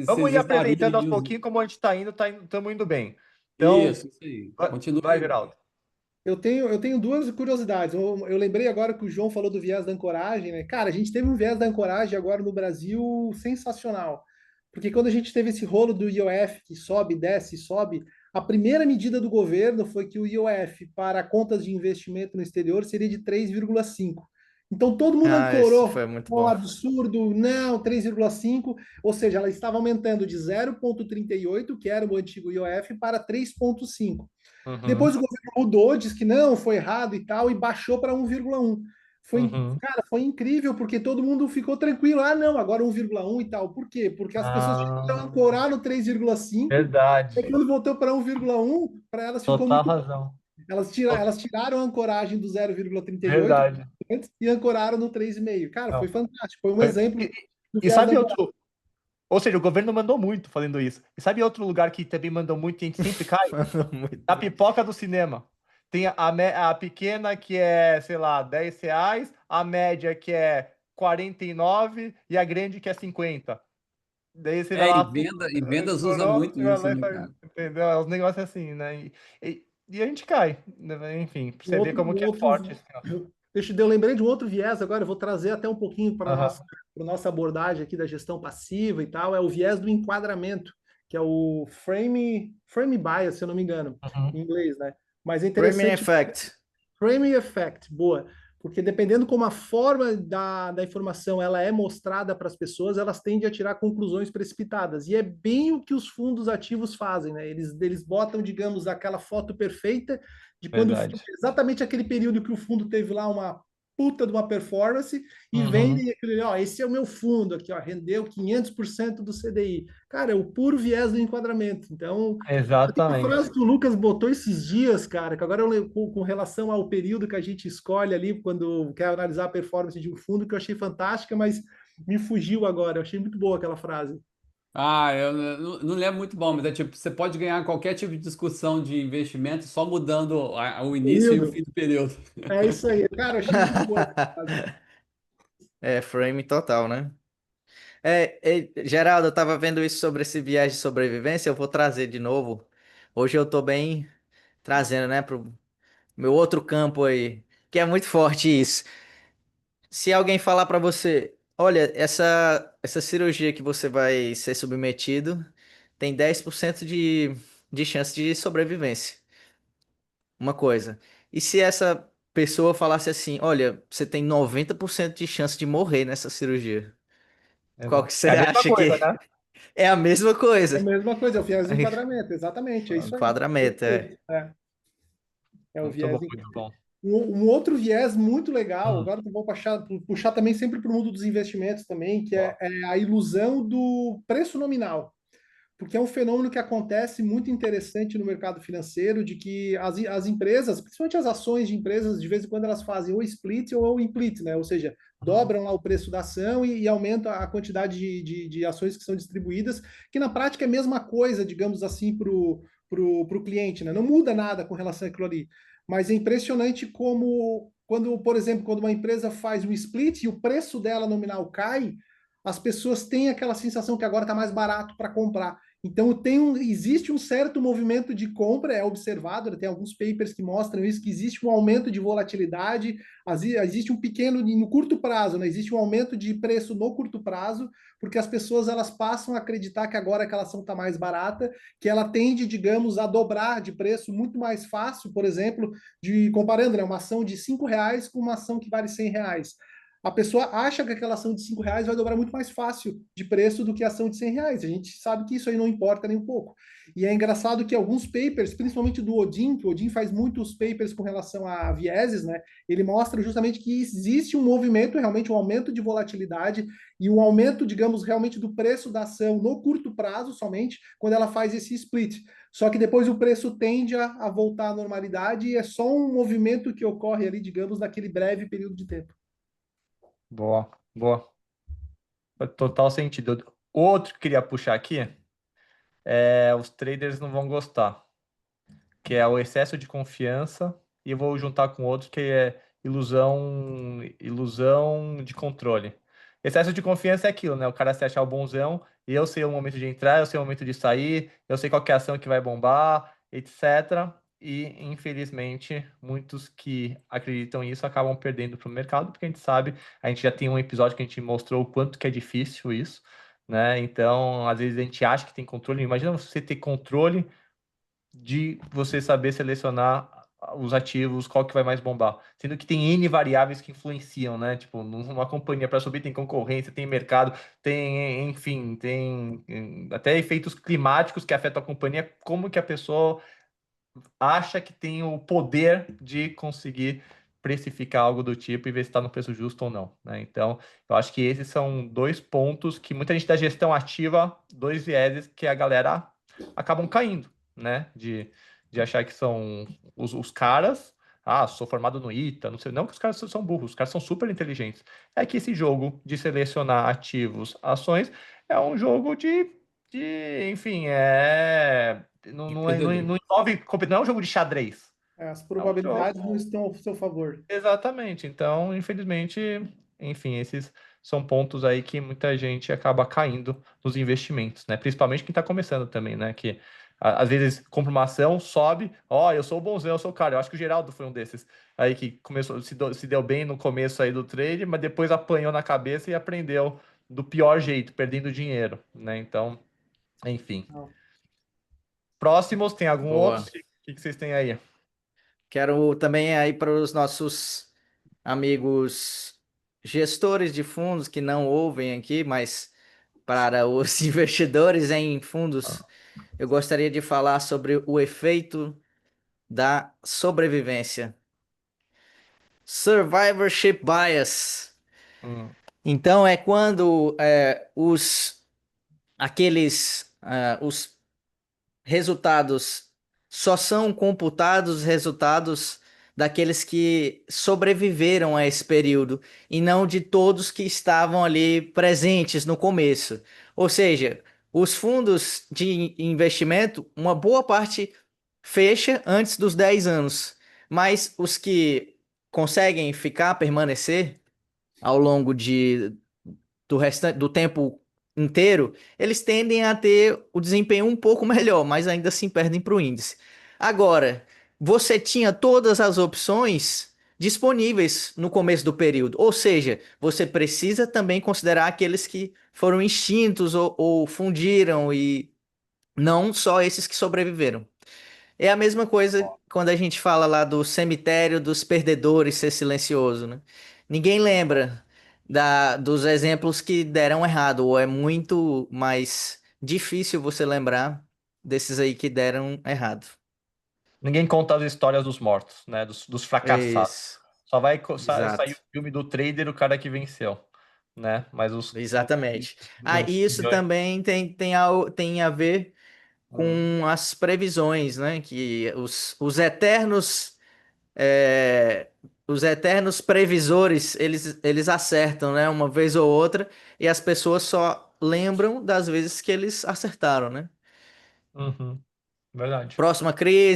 Vamos vocês ir apresentando aos exaurírem os. pouquinhos como a gente tá indo, estamos indo bem. Então, Isso aí. vai, Continue. Geraldo. Eu tenho duas curiosidades. Eu lembrei agora que o João falou do viés da ancoragem, né? Cara, a gente teve um viés da ancoragem agora no Brasil sensacional. Porque quando a gente teve esse rolo do IOF que sobe, desce, sobe, a primeira medida do governo foi que o IOF para contas de investimento no exterior seria de 3,5. Então todo mundo Ah, esse ancorou foi muito um bom. absurdo, não, 3,5, ou seja, ela estava aumentando de 0,38, que era o antigo IOF, para 3,5. Depois Uhum, o governo mudou, disse que não, foi errado e tal, e baixou para 1,1. uhum. Cara, foi incrível, porque todo mundo ficou tranquilo. Ah, não, agora 1,1 e tal. Por quê? Porque as pessoas tinham Ah, que ancorar no 3,5, e verdade. quando voltou para 1,1, para elas ficou Total muito. razão. Elas tiraram a ancoragem do 0,38 Verdade. antes e ancoraram no 3,5. Cara, foi Não. fantástico. Foi um exemplo E, do e viés da sabe ancoragem. outro. Ou seja, o governo mandou muito fazendo isso. E sabe outro lugar que também mandou muito e a gente sempre cai? A Muito. pipoca do cinema. Tem a pequena que é, sei lá, R$ 10, a média que é 49 e a grande que é 50. Daí você vai É, lá, e vendas usa estourou, muito você vai isso, lá e né, faz, cara? entendeu? É uns negócios assim, né? E a gente cai, né? Enfim, pra Um você ver outro, como um que é outro, forte esse negócio. eu lembrei de um outro viés agora, eu vou trazer até um pouquinho Aham. para nossa abordagem aqui da gestão passiva e tal, é o viés do enquadramento, que é o frame bias, se eu não me engano, Uhum. em inglês, né? Mas é Framing interessante. effect. Framing effect, boa. Porque dependendo como a forma da informação ela é mostrada para as pessoas, elas tendem a tirar conclusões precipitadas. E é bem o que os fundos ativos fazem, né? Eles botam, digamos, aquela foto perfeita de quando Verdade. exatamente aquele período que o fundo teve lá uma puta de uma performance e Uhum. vendem aquele, ó, esse é o meu fundo aqui, ó, rendeu 500% do CDI. Cara, é o puro viés do enquadramento. Então, tem uma Exatamente. frase que o Lucas botou esses dias, cara, que agora eu lembro com relação ao período que a gente escolhe ali quando quer analisar a performance de um fundo, que eu achei fantástica, mas me fugiu agora. Eu achei muito boa aquela frase. Ah, eu não lembro muito bom, mas é tipo, você pode ganhar qualquer tipo de discussão de investimento só mudando o início e o Período. fim do período. É isso aí. Cara, eu achei muito boa essa frase. É, frame total, né? Geraldo, eu tava vendo isso sobre esse viés de sobrevivência, eu vou trazer de novo. Hoje eu tô bem trazendo, né, pro meu outro campo aí, que é muito forte isso. Se alguém falar pra você, olha, essa cirurgia que você vai ser submetido tem 10% de chance de sobrevivência. Uma coisa. E se essa pessoa falasse assim, olha, você tem 90% de chance de morrer nessa cirurgia? Qual que Exato. você É a mesma acha coisa, que né? é a mesma É a coisa? mesma coisa, é o viés do enquadramento, exatamente, é isso aí. Enquadramento, é. Perfeito. É o Muito viés bom, do muito bom. um outro viés muito legal, Hum, agora eu vou puxar também sempre para o mundo dos investimentos também, que ó. é a ilusão do preço nominal. Porque é um fenômeno que acontece muito interessante no mercado financeiro, de que as empresas, principalmente as ações de empresas, de vez em quando elas fazem ou split ou implit, né? Ou seja, Uhum. dobram lá o preço da ação e aumentam a quantidade de ações que são distribuídas, que na prática é a mesma coisa, digamos assim, pro cliente, né? Não muda nada com relação àquilo ali. Mas é impressionante como, quando, por exemplo, quando uma empresa faz um split e o preço dela nominal cai, as pessoas têm aquela sensação que agora está mais barato para comprar. Então existe um certo movimento de compra, é observado, tem alguns papers que mostram isso, que existe um aumento de volatilidade, existe um pequeno, no curto prazo, né, existe um aumento de preço no curto prazo, porque as pessoas elas passam a acreditar que agora aquela ação está mais barata, que ela tende, digamos, a dobrar de preço muito mais fácil, por exemplo, comparando, né, uma ação de R$ 5 com uma ação que vale R$ 100. A pessoa acha que aquela ação de R$ 5 vai dobrar muito mais fácil de preço do que a ação de R$ 100. A gente sabe que isso aí não importa nem um pouco. E é engraçado que alguns papers, principalmente do Odin, que o Odin faz muitos papers com relação a vieses, né? Ele mostra justamente que existe um movimento, realmente um aumento de volatilidade e um aumento, digamos, realmente do preço da ação no curto prazo somente, quando ela faz esse split. Só que depois o preço tende a voltar à normalidade e é só um movimento que ocorre ali, digamos, naquele breve período de tempo. Boa, boa. Faz total sentido. Outro que eu queria puxar aqui, os traders não vão gostar, que é o excesso de confiança, e eu vou juntar com outro que é ilusão de controle. Excesso de confiança é aquilo, né? O cara se achar o bonzão, e eu sei o momento de entrar, eu sei o momento de sair, eu sei qual que é a ação que vai bombar, etc. E, infelizmente, muitos que acreditam nisso acabam perdendo para o mercado, porque a gente sabe, a gente já tem um episódio que a gente mostrou o quanto que é difícil isso, né? Então, às vezes a gente acha que tem controle. Imagina você ter controle de você saber selecionar os ativos, qual que vai mais bombar. Sendo que tem N variáveis que influenciam, né? Tipo, numa companhia para subir tem concorrência, tem mercado, tem, enfim, tem até efeitos climáticos que afetam a companhia. Como que a pessoa acha que tem o poder de conseguir precificar algo do tipo e ver se está no preço justo ou não, né? Então, eu acho que esses são dois pontos que muita gente da gestão ativa, dois vieses que a galera acabam caindo, né? De achar que são os caras. Ah, sou formado no ITA, não sei. Não que os caras são burros, os caras são super inteligentes. É que esse jogo de selecionar ativos, ações, é um jogo enfim, não, De não, perdedor. não envolve, não é um jogo de xadrez. As É um probabilidades não jogo. estão ao seu favor. Exatamente. Então, infelizmente, enfim, esses são pontos aí que muita gente acaba caindo nos investimentos, né? Principalmente quem está começando também, né? Que às vezes compra uma ação, sobe, ó, eu sou o bonzão, eu sou o cara. Eu acho que o Geraldo foi um desses aí que começou, se deu bem no começo aí do trade, mas depois apanhou na cabeça e aprendeu do pior jeito, perdendo dinheiro, né? Então, enfim. Não. Próximos, tem algum outro? Boa. O que vocês têm aí? Quero também aí para os nossos amigos gestores de fundos que não ouvem aqui, mas para os investidores em fundos, eu gostaria de falar sobre o efeito da sobrevivência. Survivorship bias. Hum, Então é quando os resultados só são computados os resultados daqueles que sobreviveram a esse período e não de todos que estavam ali presentes no começo. Ou seja, os fundos de investimento, uma boa parte fecha antes dos 10 anos, mas os que conseguem ficar, permanecer ao longo do restante do tempo inteiro, eles tendem a ter o desempenho um pouco melhor, mas ainda assim perdem para o índice. Agora, você tinha todas as opções disponíveis no começo do período, ou seja, você precisa também considerar aqueles que foram extintos ou fundiram e não só esses que sobreviveram. É a mesma coisa quando a gente fala lá do cemitério dos perdedores ser silencioso, né? Ninguém lembra dos exemplos que deram errado, ou é muito mais difícil você lembrar desses aí que deram errado. Ninguém conta as histórias dos mortos, né? Dos fracassados. Isso, Só vai sair o exato. filme do trader, o cara que venceu, né? Mas Exatamente. Ah, os e isso milhões. também tem a ver Hum, com as previsões, né? Que é, os eternos previsores, eles acertam, né? Uma vez ou outra, e as pessoas só lembram das vezes que eles acertaram, né? uhum, verdade.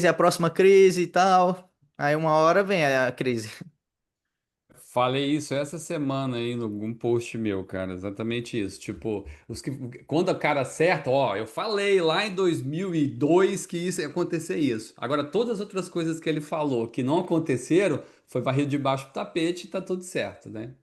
A próxima crise e tal. Aí uma hora vem a crise. Falei isso essa semana aí em algum post meu, cara, exatamente isso. Tipo, quando o cara acerta, ó, eu falei lá em 2002 que isso ia acontecer isso. Agora, todas as outras coisas que ele falou que não aconteceram, foi varrido debaixo do tapete e tá tudo certo, né?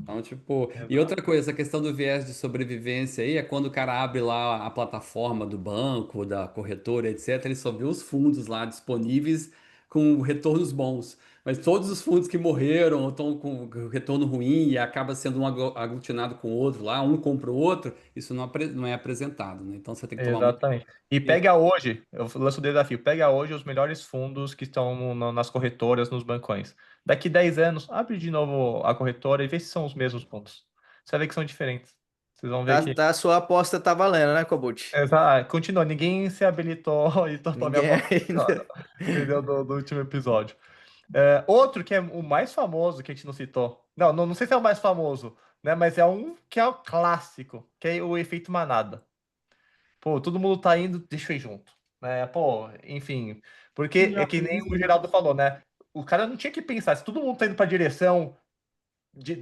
Então, tipo, e Exato. outra coisa, essa questão do viés de sobrevivência aí é quando o cara abre lá a plataforma do banco, da corretora, etc., ele só vê os fundos lá disponíveis com retornos bons. Mas todos os fundos que morreram ou estão com retorno ruim e acaba sendo um aglutinado com o outro lá, um compra o outro, isso não é apresentado, né? Então você tem que tomar muito Exatamente. E cuidado. pega hoje, eu lanço o desafio, pega hoje os melhores fundos que estão nas corretoras, nos bancões. Daqui 10 anos, abre de novo a corretora e vê se são os mesmos fundos. Você vai ver que são diferentes. Vocês vão ver que. A sua aposta tá valendo, né, Kobuchi? Continua, ninguém se habilitou e topou a minha Ninguém aposta, ainda. entendeu? Do último episódio. Outro que é o mais famoso que a gente não citou. Não sei se é o mais famoso, né? Mas é um que é o clássico, que é o efeito manada. Pô, todo mundo tá indo, deixa eu ir junto, né? Pô, enfim, porque Já é que nem fiz o isso. Geraldo falou, né? O cara não tinha que pensar, se todo mundo tá indo pra direção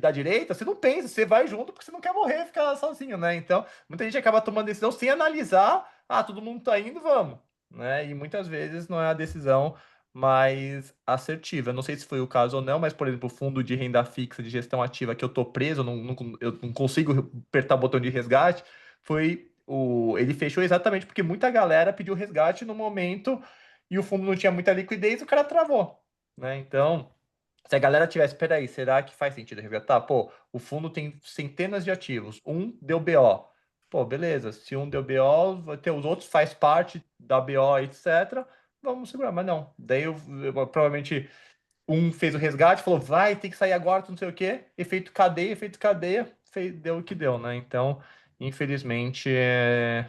da direita, você não pensa, você vai junto porque você não quer morrer, ficar sozinho, né? Então, muita gente acaba tomando decisão sem analisar, todo mundo tá indo, vamos, né? E muitas vezes não é a decisão mais assertiva. Eu não sei se foi o caso ou não, mas, por exemplo, o fundo de renda fixa de gestão ativa que eu tô preso, eu não consigo apertar o botão de resgate, ele fechou exatamente porque muita galera pediu resgate no momento e o fundo não tinha muita liquidez, o cara travou, né? Então, se a galera tivesse, peraí, será que faz sentido resgatar? Pô, o fundo tem centenas de ativos, um deu BO. Pô, beleza, se um deu BO, vai ter os outros, faz parte da BO, etc. Vamos segurar, mas não. Daí provavelmente um fez o resgate, falou, vai, tem que sair agora, não sei o quê. Efeito cadeia, deu o que deu, né? Então, infelizmente,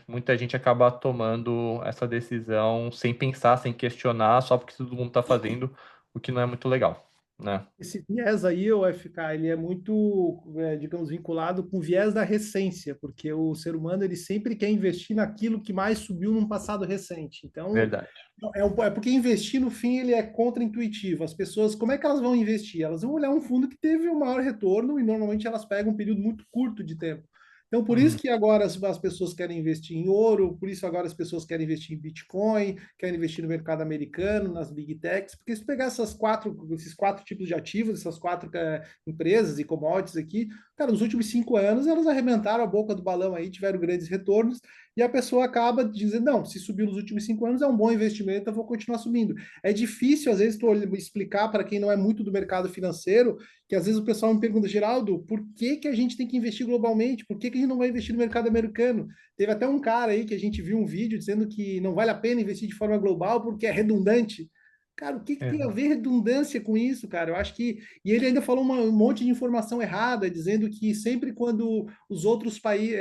muita gente acaba tomando essa decisão sem pensar, sem questionar, só porque todo mundo tá fazendo, o que não é muito legal, né? Esse viés aí, o FK, ele é muito, digamos, vinculado com o viés da recência, porque o ser humano ele sempre quer investir naquilo que mais subiu num passado recente. Então, Verdade. é porque investir no fim ele é contraintuitivo. As pessoas, como é que elas vão investir? Elas vão olhar um fundo que teve um maior retorno e normalmente elas pegam um período muito curto de tempo. Então, por isso Uhum. que agora as pessoas querem investir em ouro, por isso agora as pessoas querem investir em Bitcoin, querem investir no mercado americano, nas Big Techs, porque se pegar esses quatro tipos de ativos, essas quatro empresas e commodities aqui, cara, nos últimos 5 anos elas arrebentaram a boca do balão aí, tiveram grandes retornos, e a pessoa acaba dizendo, não, se subiu nos últimos 5 anos é um bom investimento, eu vou continuar subindo. É difícil, às vezes, tu explicar para quem não é muito do mercado financeiro, que às vezes o pessoal me pergunta, Geraldo, por que que a gente tem que investir globalmente? Por que que a gente não vai investir no mercado americano? Teve até um cara aí que a gente viu um vídeo dizendo que não vale a pena investir de forma global porque é redundante. Cara, o que que tem a Exato. ver redundância com isso, cara? Eu acho que. E ele ainda falou um monte de informação errada, dizendo que sempre quando os outros países,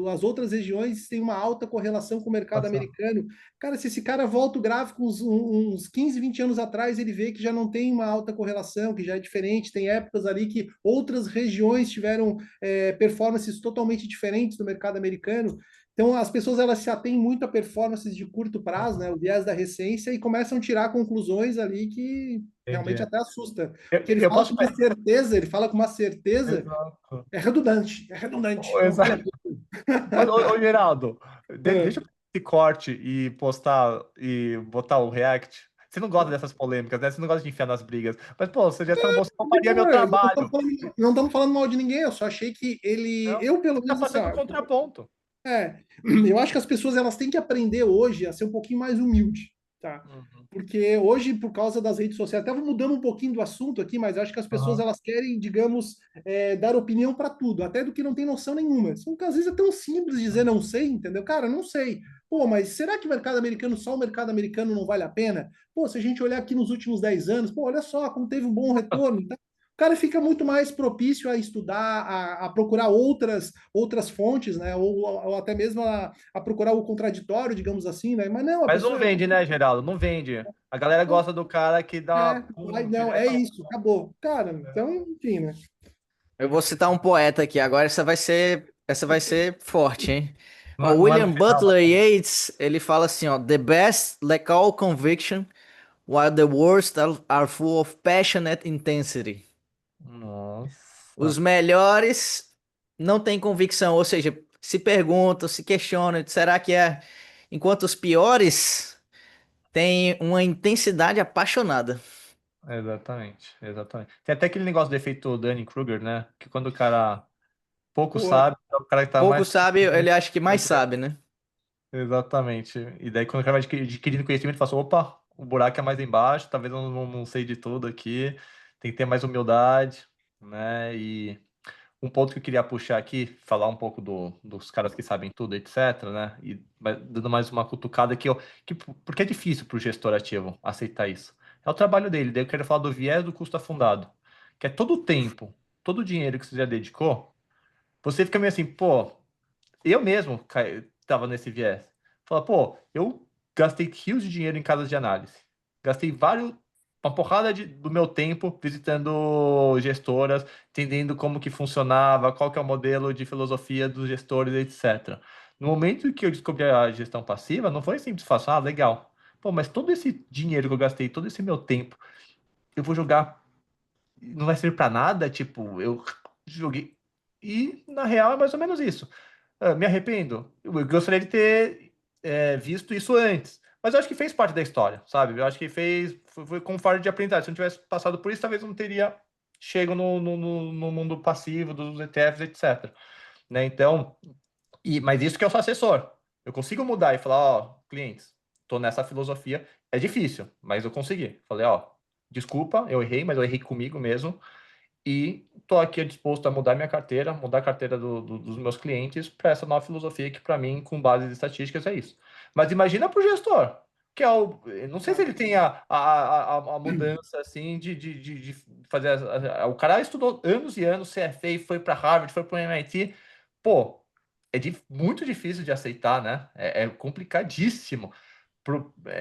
as outras regiões têm uma alta correlação com o mercado Nossa, americano. Cara, se esse cara volta o gráfico uns 15, 20 anos atrás, ele vê que já não tem uma alta correlação, que já é diferente. Tem épocas ali que outras regiões tiveram performances totalmente diferentes do mercado americano. Então, as pessoas elas se atêm muito a performances de curto prazo, né, o viés da recência, e começam a tirar conclusões ali que realmente entendi. até assusta. Eu, Porque ele eu fala posso. com uma certeza, ele fala com uma certeza, Exato. é redundante, não vale a Exato. pena. Mas, ô, Geraldo, É. deixa eu fazer esse corte e postar e botar o react. Você não gosta dessas polêmicas, né? Você não gosta de enfiar nas brigas. Mas, pô, sugestão boa, você não De faria meu boa, trabalho. não estamos falando mal de ninguém, eu só achei que ele, Não, eu pelo você tá menos assim, fazendo um ó, contraponto. é, eu acho que as pessoas elas têm que aprender hoje a ser um pouquinho mais humilde, tá? Uhum. Porque hoje, por causa das redes sociais, até vou mudando um pouquinho do assunto aqui, mas acho que as pessoas Uhum. elas querem, digamos, dar opinião para tudo, até do que não tem noção nenhuma. São que às vezes é tão simples dizer não sei, entendeu? Cara, não sei. Pô, mas será que o mercado americano, só o mercado americano não vale a pena? Pô, se a gente olhar aqui nos últimos 10 anos, pô, olha só como teve um bom retorno. Então, o cara fica muito mais propício a estudar, a procurar outras fontes, né? Ou até mesmo a procurar o contraditório, digamos assim, né? Mas não, a Mas não pessoa vende, né, Geraldo? Não vende. A galera gosta do cara que dá pum não, é direto ao... isso, acabou. Cara, então, enfim, né? Eu vou citar um poeta aqui, agora essa vai ser forte, hein? Ó, Não é no William final, Butler mas... Yeats, ele fala assim, ó, The best lack all conviction, while the worst are full of passionate intensity. Os Nossa. melhores não têm convicção, ou seja, se perguntam, se questionam, será que é? Enquanto os piores têm uma intensidade apaixonada. Exatamente, exatamente. Tem até aquele negócio do efeito Dunning-Kruger, né? Que quando o cara pouco Pô, sabe, é o cara que tá Pouco mais... sabe, ele acha que mais sabe, né? Exatamente. E daí quando o cara vai adquirindo conhecimento, fala assim, opa, o buraco é mais embaixo, talvez eu não sei de tudo aqui, tem que ter mais humildade, né? E um ponto que eu queria puxar aqui, falar um pouco dos caras que sabem tudo, etc, né? E dando mais uma cutucada aqui, ó, porque é difícil para o gestor ativo aceitar isso. É o trabalho dele. Daí eu quero falar do viés do custo afundado, que é todo o tempo, todo o dinheiro que você já dedicou, você fica meio assim, pô, eu mesmo tava nesse viés. Fala, pô, eu gastei rios de dinheiro em casas de análise. Gastei vários. uma porrada do meu tempo visitando gestoras, entendendo como que funcionava, qual que é o modelo de filosofia dos gestores, etc. No momento que eu descobri a gestão passiva, não foi simples, fácil, legal. Pô, mas todo esse dinheiro que eu gastei, todo esse meu tempo, eu vou jogar, não vai servir para nada, tipo, eu joguei. E na real é mais ou menos isso. Me arrependo. Eu gostaria de ter visto isso antes. Mas eu acho que fez parte da história, sabe? Eu acho que foi como forma de aprendizagem. Se eu não tivesse passado por isso, talvez eu não teria chego no mundo passivo dos ETFs, etc. Né? Então, mas isso que eu sou assessor. Eu consigo mudar e falar, ó, clientes, tô nessa filosofia. É difícil, mas eu consegui. Falei, ó, desculpa, eu errei, mas eu errei comigo mesmo. E estou aqui disposto a mudar minha carteira, mudar a carteira dos meus clientes para essa nova filosofia que, para mim, com base em estatísticas, é isso. Mas imagina para o gestor, que é o. Eu não sei se ele tem a mudança assim de fazer. O cara estudou anos e anos CFA, foi para Harvard, foi para o MIT. Pô, muito difícil de aceitar, né? É complicadíssimo.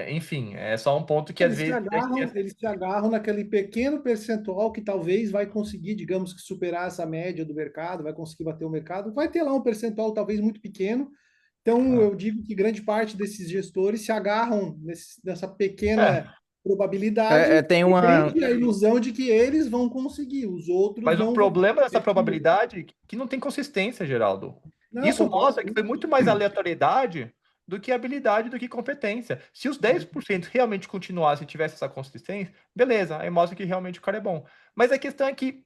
Enfim, é só um ponto que às vezes a gente Eles se agarram naquele pequeno percentual que talvez vai conseguir, digamos que superar essa média do mercado, vai conseguir bater o mercado, vai ter lá um percentual talvez muito pequeno. Então, eu digo que grande parte desses gestores se agarram nessa é, pequena probabilidade Tem e uma. prende a ilusão de que eles vão conseguir, os outros mas o não vão. problema dessa probabilidade é que não tem consistência, Geraldo. Não, Isso concordo. mostra que foi muito mais aleatoriedade do que habilidade, do que competência. Se os 10% realmente continuassem e tivesse essa consistência, beleza, aí mostra que realmente o cara é bom. Mas a questão é que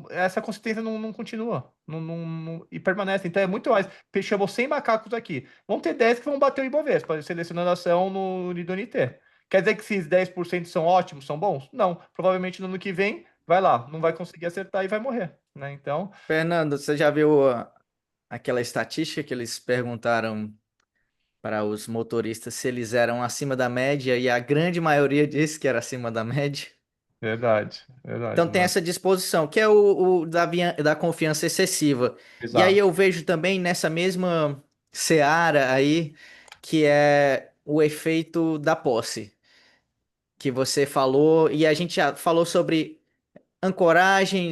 essa consistência não continua e permanece. Então é muito mais. Chamou 100 macacos aqui. Vão ter 10 que vão bater o Ibovespa, selecionando ação no NIDONIT. Quer dizer que esses 10% são ótimos, são bons? Não. Provavelmente no ano que vem vai lá, não vai conseguir acertar e vai morrer, né? Então, Fernando, você já viu aquela estatística que eles perguntaram para os motoristas se eles eram acima da média e a grande maioria disse que era acima da média? verdade, Então verdade, tem mano. essa disposição, que é o da confiança excessiva. E aí Exato. eu vejo também nessa mesma seara aí, que é o efeito da posse, que você falou, e a gente já falou sobre ancoragem,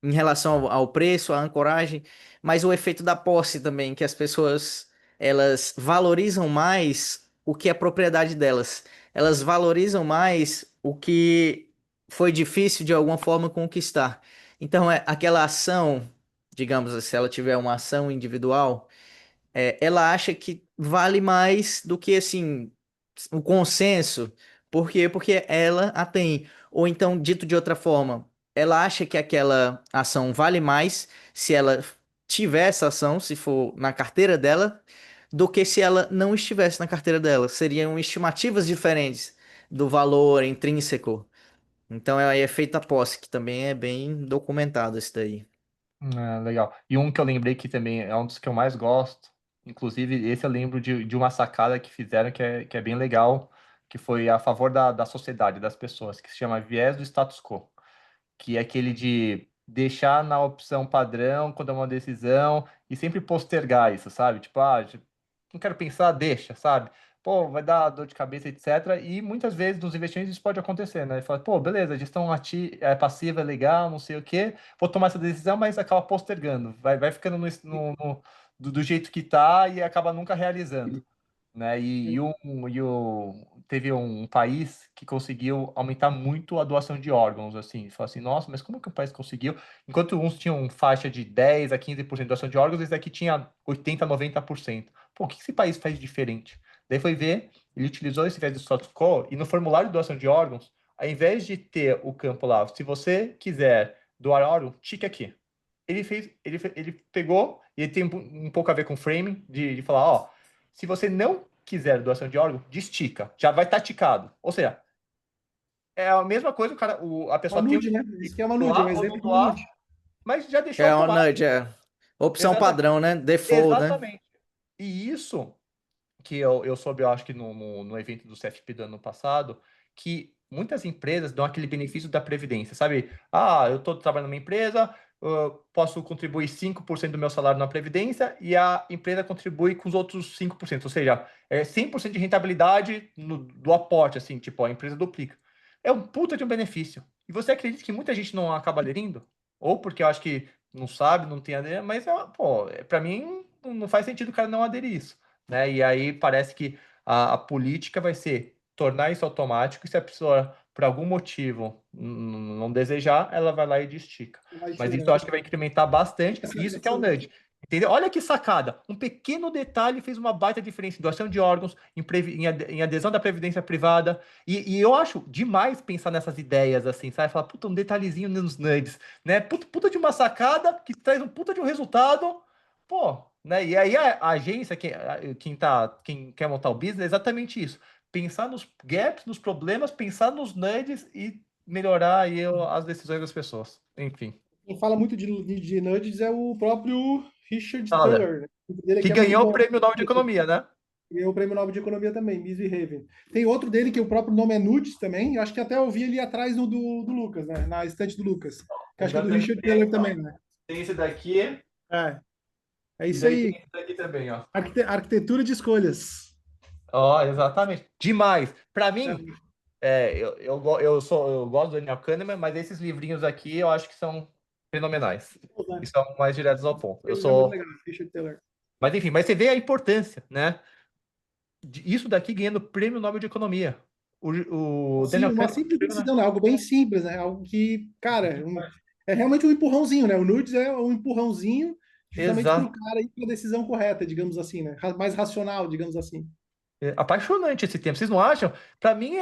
em relação ao preço, a ancoragem, mas o efeito da posse também, que as pessoas elas valorizam mais o que é propriedade delas. Elas valorizam mais o que foi difícil de alguma forma conquistar. Então é aquela ação, digamos, se ela tiver uma ação individual, ela acha que vale mais do que assim o consenso. Por quê? Porque ela a tem. Ou então, dito de outra forma, ela acha que aquela ação vale mais se ela tiver essa ação, se for na carteira dela, do que se ela não estivesse na carteira dela. Seriam estimativas diferentes do valor intrínseco. Então, é efeito a posse, que também é bem documentado isso daí. Legal. E um que eu lembrei que também é um dos que eu mais gosto, inclusive esse eu lembro de uma sacada que fizeram que é bem legal, que foi a favor da sociedade, das pessoas, que se chama viés do status quo, que é aquele de deixar na opção padrão quando é uma decisão e sempre postergar isso, sabe? Tipo, não quero pensar, deixa, sabe? Pô, vai dar dor de cabeça, etc. E muitas vezes nos investimentos isso pode acontecer, né? Fala, pô, beleza, gestão passiva é legal, não sei o quê, vou tomar essa decisão, mas acaba postergando, vai ficando do jeito que tá e acaba nunca realizando, né? Teve um país que conseguiu aumentar muito a doação de órgãos, assim. Falou assim, nossa, mas como que o país conseguiu? Enquanto uns tinham faixa de 10 a 15% de doação de órgãos, esse daqui tinha 80 a 90%. Pô, o que esse país faz diferente? Daí foi ver, ele utilizou esse viés do status quo e no formulário de doação de órgãos, ao invés de ter o campo lá, se você quiser doar órgão, tique aqui. Ele pegou, e ele tem um pouco a ver com framing, de falar, ó, se você não quiser doação de órgão, destica. Já vai estar ticado. Ou seja, é a mesma coisa, a Uma pessoa tem o nude, né? direito Isso de que é uma nude, é um doar ou não exemplo de uma doar, nude. mas já deixou É o automático. nudge, opção Exatamente. padrão, né? Default, né? Exatamente. E isso que eu soube, eu acho que no evento do CFP do ano passado, que muitas empresas dão aquele benefício da previdência, sabe? Eu estou trabalhando numa empresa, posso contribuir 5% do meu salário na Previdência e a empresa contribui com os outros 5%. Ou seja, é 100% de rentabilidade do aporte, assim, tipo, a empresa duplica. É um puta de um benefício. E você acredita que muita gente não acaba aderindo? Ou porque eu acho que não sabe, não tem aderir, mas, pô, para mim não faz sentido o cara não aderir isso, né? E aí parece que a política vai ser tornar isso automático e se a pessoa, por algum motivo, não desejar, ela vai lá e estica. Vai Mas tirar. isso eu acho que vai incrementar bastante. Essa- Isso que é o essa- nudge. Entendeu? Olha que sacada. Um pequeno detalhe fez uma baita diferença em doação de órgãos, em adesão da previdência privada. E eu acho demais pensar nessas ideias assim, sabe? Falar, puta, um detalhezinho nos nudes, né? Puta de uma sacada que traz um puta de um resultado. Pô, né? E aí a agência, quem quer montar o business, é exatamente isso. Pensar nos gaps, nos problemas, pensar nos nudes e melhorar aí as decisões das pessoas. Enfim. Quem fala muito de nudges é o próprio Richard Fala. Thaler, né? O livro dele Que aqui é muito ganhou o bom. prêmio Nobel de Economia, né? Ganhou o Prêmio Nobel de Economia também, Haven. Tem outro dele que o próprio nome é Nudes também. Eu acho que até eu vi ali atrás do Lucas, né? Na estante do Lucas. Que O acho que é meu do também Richard tem Thaler aqui, ó. também, né? Tem esse daqui, É, é e isso daí tem aí. esse daqui também, ó. Arquitetura de escolhas. Ó, exatamente. Demais. Para É, mim, eu gosto do Daniel Kahneman, mas esses livrinhos aqui eu acho que são fenomenais. E né? são mais diretos ao ponto. Eu Ele é muito sou. legal, Richard Thaler. Mas enfim, mas você vê a importância, né? Isso daqui ganhando prêmio Nobel de Economia. O Sim, Daniel uma Kahneman. simples decisão, né? Algo bem simples, né? Algo que, cara, é realmente um empurrãozinho, né? O Nudes é um empurrãozinho justamente para o Exato. cara ir para a decisão correta, digamos assim, né? Mais racional, digamos assim. É apaixonante esse tempo, vocês não acham? Para mim,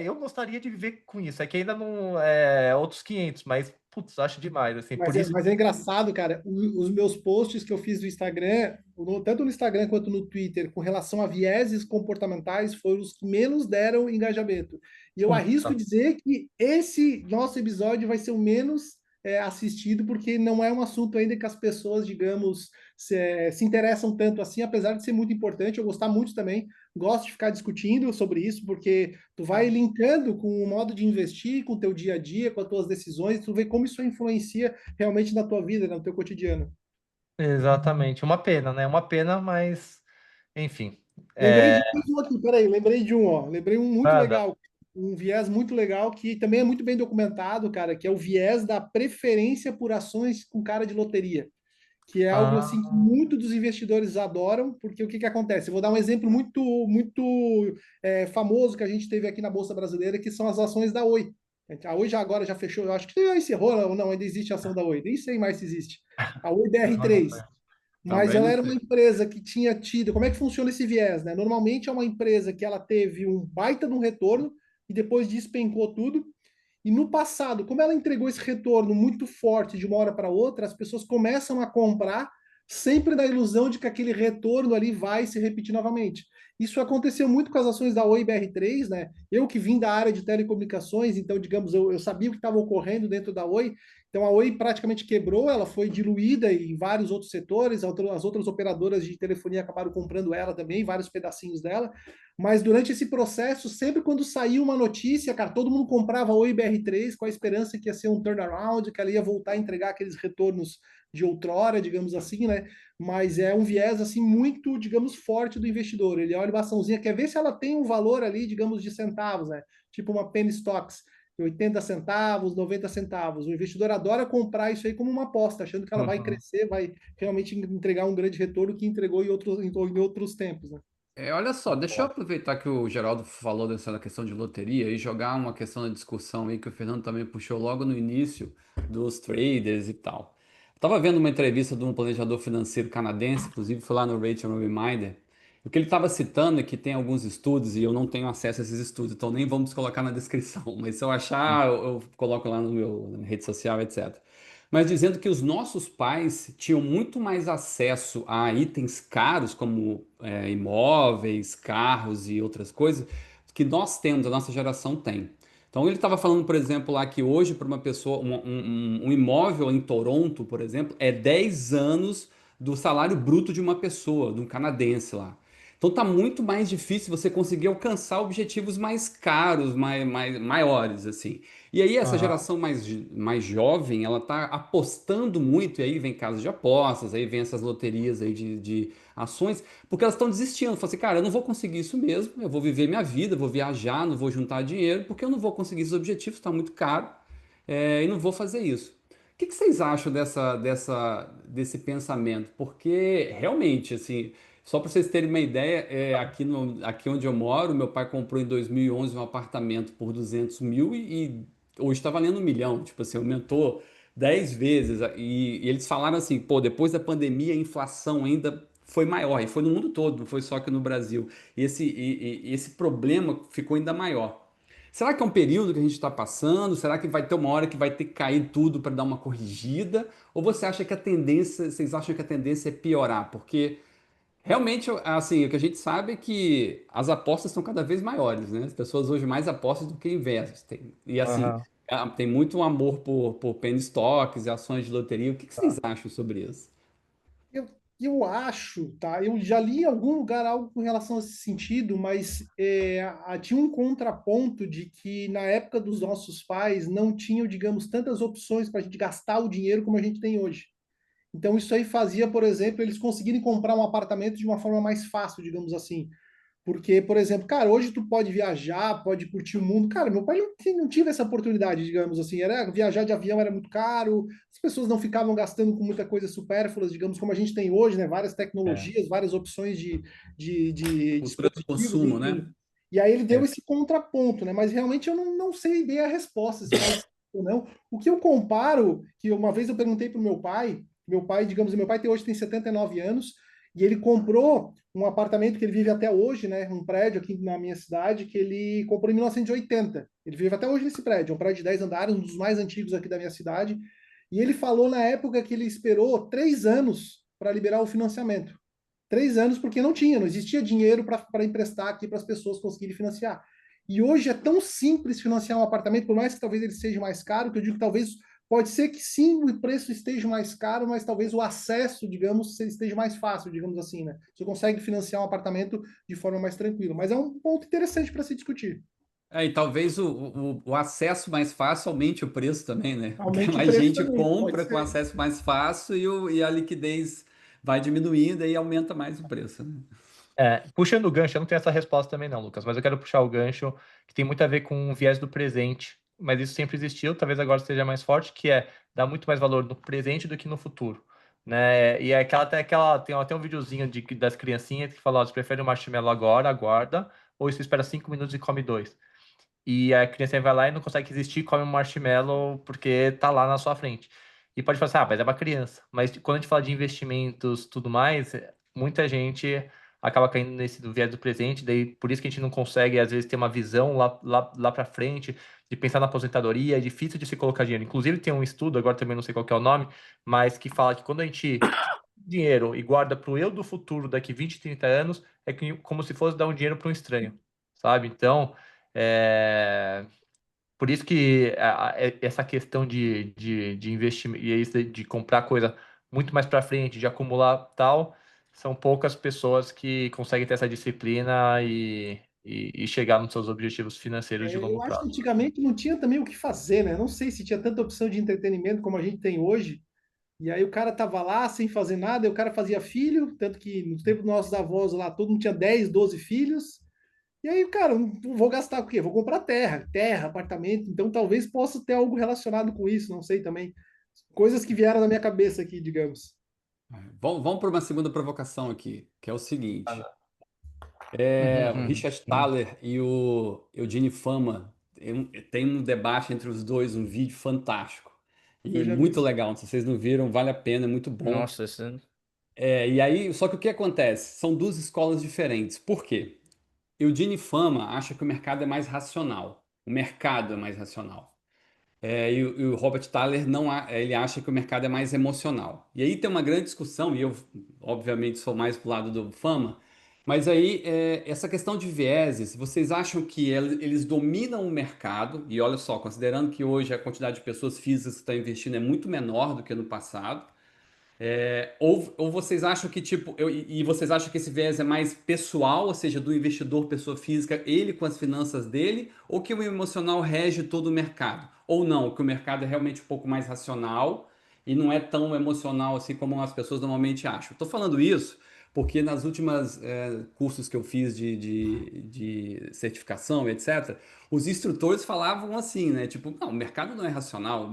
eu gostaria de viver com isso. É que ainda não é outros 500, mas, putz, acho demais, assim. Por isso, Mas é engraçado, cara, os meus posts que eu fiz no Instagram, tanto no Instagram quanto no Twitter, com relação a vieses comportamentais, foram os que menos deram engajamento. E eu arrisco puta, dizer que esse nosso episódio vai ser o menos assistido, porque não é um assunto ainda que as pessoas, digamos, se interessam tanto assim, apesar de ser muito importante, eu gostar muito também, gosto de ficar discutindo sobre isso, porque tu vai linkando com o modo de investir, com o teu dia a dia, com as tuas decisões, tu vê como isso influencia realmente na tua vida, né, no teu cotidiano. exatamente. Uma pena, né? Uma pena, mas, enfim. Lembrei É, de mais um aqui, peraí, lembrei de um, ó. Lembrei um muito nada. legal, um viés muito legal que também é muito bem documentado, cara, que é o viés da preferência por ações com cara de loteria, que é algo assim que Ah, muitos dos investidores adoram, porque o que que acontece? Eu vou dar um exemplo muito famoso que a gente teve aqui na Bolsa Brasileira, que são as ações da Oi. A Oi já agora já fechou, eu acho que já encerrou, ou não, ainda existe a ação da Oi, nem sei mais se existe. A Oi não BR3. acompanho. Mas Também ela não era uma sei. empresa que tinha tido. Como é que funciona esse viés, né? Normalmente é uma empresa que ela teve um baita de um retorno e depois despencou tudo. E no passado, como ela entregou esse retorno muito forte de uma hora para outra, as pessoas começam a comprar sempre na ilusão de que aquele retorno ali vai se repetir novamente. Isso aconteceu muito com as ações da Oi BR3, né? Eu que vim da área de telecomunicações, então, digamos, eu sabia o que estava ocorrendo dentro da Oi. Então, a Oi praticamente quebrou, ela foi diluída em vários outros setores, as outras operadoras de telefonia acabaram comprando ela também, vários pedacinhos dela. Mas durante esse processo, sempre quando saiu uma notícia, cara, todo mundo comprava Oi BR3 com a esperança que ia ser um turnaround, que ela ia voltar a entregar aqueles retornos de outrora, digamos assim, né? Mas é um viés assim muito, digamos, forte do investidor. Ele olha uma açãozinha, quer ver se ela tem um valor ali, digamos, de centavos, né? Tipo uma penny stocks, 80 centavos, 90 centavos. O investidor adora comprar isso aí como uma aposta, achando que ela vai Uhum. crescer, vai realmente entregar um grande retorno que entregou em outros tempos, né? Olha só, deixa eu aproveitar que o Geraldo falou dessa questão de loteria e jogar uma questão da discussão aí que o Fernando também puxou logo no início dos traders e tal. Eu estava vendo uma entrevista de um planejador financeiro canadense, inclusive foi lá no Rachel Reminder. O que ele estava citando é que tem alguns estudos, e eu não tenho acesso a esses estudos, então nem vamos colocar na descrição, mas se eu achar, eu coloco lá no meu na rede social, etc. Mas dizendo que os nossos pais tinham muito mais acesso a itens caros, como imóveis, carros e outras coisas, que nós temos, a nossa geração tem. Então ele estava falando, por exemplo, lá que hoje, para uma pessoa, um imóvel em Toronto, por exemplo, é 10 anos do salário bruto de uma pessoa, de um canadense lá. Então tá muito mais difícil você conseguir alcançar objetivos mais caros, maiores, assim. E aí essa Aham. geração mais jovem, ela tá apostando muito, e aí vem casas de apostas, aí vem essas loterias aí de ações, porque elas estão desistindo. Falam assim, cara, eu não vou conseguir isso mesmo, eu vou viver minha vida, vou viajar, não vou juntar dinheiro, porque eu não vou conseguir esses objetivos, está muito caro, e não vou fazer isso. O que que vocês acham desse pensamento? Porque realmente, assim, só para vocês terem uma ideia, aqui onde eu moro, meu pai comprou em 2011 um apartamento por 200 mil e hoje está valendo 1 milhão. Tipo assim, aumentou 10 vezes. E eles falaram assim, pô, depois da pandemia a inflação ainda foi maior. E foi no mundo todo, não foi só aqui no Brasil. E esse problema ficou ainda maior. Será que é um período que a gente está passando? Será que vai ter uma hora que vai ter que cair tudo para dar uma corrigida? Ou vocês acham que a tendência é piorar? Porque realmente, assim, o que a gente sabe é que as apostas são cada vez maiores, né? As pessoas hoje mais apostam do que investem. E assim, Aham. tem muito amor por penny stocks e ações de loteria. O que que vocês Tá. acham sobre isso? Eu, eu acho, tá? Eu já li em algum lugar algo com relação a esse sentido, mas tinha um contraponto de que na época dos nossos pais não tinham, digamos, tantas opções para a gente gastar o dinheiro como a gente tem hoje. Então isso aí fazia, por exemplo, eles conseguirem comprar um apartamento de uma forma mais fácil, digamos assim. Porque, por exemplo, cara, hoje tu pode viajar, pode curtir o mundo. Cara, meu pai não tive essa oportunidade, digamos assim. Viajar de avião era muito caro, as pessoas não ficavam gastando com muita coisa supérfluas, digamos, como a gente tem hoje, né? Várias É. tecnologias, várias opções de Cultura do dispositivos, consumo, né? enfim. E aí ele deu É. esse contraponto, né? Mas realmente eu não sei bem a resposta, se faz sentido ou não. O que eu comparo, que uma vez eu perguntei para o meu pai, digamos, meu pai hoje tem 79 anos, e ele comprou um apartamento que ele vive até hoje, né? Um prédio aqui na minha cidade que ele comprou em 1980. Ele vive até hoje nesse prédio, é um prédio de 10 andares, um dos mais antigos aqui da minha cidade. E ele falou na época que ele esperou 3 anos para liberar o financiamento. 3 anos porque não existia dinheiro para emprestar aqui para as pessoas conseguirem financiar. E hoje é tão simples financiar um apartamento, por mais que talvez ele seja mais caro, que eu digo que talvez pode ser que sim, o preço esteja mais caro, mas talvez o acesso, digamos, esteja mais fácil, digamos assim, né? Você consegue financiar um apartamento de forma mais tranquila. Mas é um ponto interessante para se discutir. E talvez o acesso mais fácil aumente o preço também, né? Porque Aumente o mais preço gente também, pode compra com ser. acesso mais fácil e a liquidez vai diminuindo e aumenta mais o preço, né? Puxando o gancho, eu não tenho essa resposta também não, Lucas, mas eu quero puxar o gancho que tem muito a ver com o viés do presente, mas isso sempre existiu, talvez agora esteja mais forte, que é dar muito mais valor no presente do que no futuro, né? E é tem até um videozinho das criancinhas que falam, ó, você prefere o marshmallow agora, aguarda, ou você espera 5 minutos e come dois. E a criança vai lá e não consegue resistir, come um marshmallow porque tá lá na sua frente. E pode falar assim, mas é uma criança. Mas quando a gente fala de investimentos, tudo mais, muita gente acaba caindo nesse do viés do presente, daí por isso que a gente não consegue, às vezes, ter uma visão lá para frente, de pensar na aposentadoria, é difícil de se colocar dinheiro. Inclusive, tem um estudo, agora também não sei qual que é o nome, mas que fala que quando a gente dinheiro e guarda para o eu do futuro daqui 20, 30 anos, como se fosse dar um dinheiro para um estranho, sabe? Então, é, por isso que essa questão de investimento e isso de comprar coisa muito mais para frente, de acumular tal, são poucas pessoas que conseguem ter essa disciplina e chegar nos seus objetivos financeiros de longo Eu acho que prazo. antigamente não tinha também o que fazer, né? Não sei se tinha tanta opção de entretenimento como a gente tem hoje. E aí o cara tava lá sem fazer nada, e o cara fazia filho, tanto que no tempo dos nossos avós lá, todo mundo tinha 10, 12 filhos. E aí, cara, não vou gastar o quê? Vou comprar terra, apartamento. Então talvez possa ter algo relacionado com isso, não sei também. Coisas que vieram na minha cabeça aqui, digamos. Vamos para uma segunda provocação aqui, que é o seguinte. O Uhum, Richard uhum. Thaler e o Eugene Fama tem um debate entre os dois, um vídeo fantástico Eu e já vi muito isso. legal. Se vocês não viram, vale a pena, é muito bom. Nossa, isso... E aí, só que o que acontece? São duas escolas diferentes. Por quê? Eugene Fama acha que o mercado é mais racional. O mercado é mais racional. E o Robert Thaler não, ele acha que o mercado é mais emocional. E aí tem uma grande discussão, e eu, obviamente, sou mais pro lado do Fama, mas aí essa questão de vieses, vocês acham que eles dominam o mercado, e olha só, considerando que hoje a quantidade de pessoas físicas que estão investindo é muito menor do que no passado, Ou vocês acham que, tipo, e vocês acham que esse viés é mais pessoal, ou seja, do investidor, pessoa física, ele com as finanças dele, ou que o emocional rege todo o mercado? Ou não, que o mercado é realmente um pouco mais racional e não é tão emocional assim como as pessoas normalmente acham? Estou falando isso porque nas últimas cursos que eu fiz de certificação, etc., os instrutores falavam assim, né? Tipo, não, o mercado não é racional.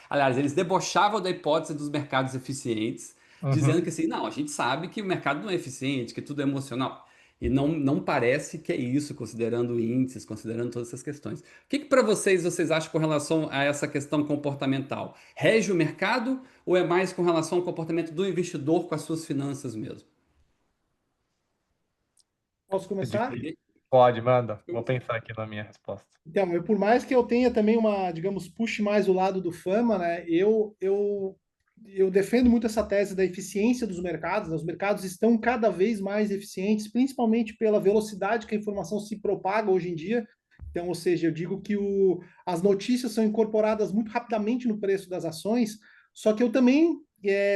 Aliás, eles debochavam da hipótese dos mercados eficientes, dizendo Uhum. que assim, não, a gente sabe que o mercado não é eficiente, que tudo é emocional. E não parece que é isso, considerando índices, considerando todas essas questões. O que para vocês acham com relação a essa questão comportamental? Rege o mercado ou é mais com relação ao comportamento do investidor com as suas finanças mesmo? Posso É começar? difícil. Pode, manda. Vou pensar aqui na minha resposta. Então, por mais que eu tenha também uma, digamos, puxe mais o lado do fama, né? Eu defendo muito essa tese da eficiência dos mercados, né? Os mercados estão cada vez mais eficientes, principalmente pela velocidade que a informação se propaga hoje em dia. Então, ou seja, eu digo que as notícias são incorporadas muito rapidamente no preço das ações, só que eu também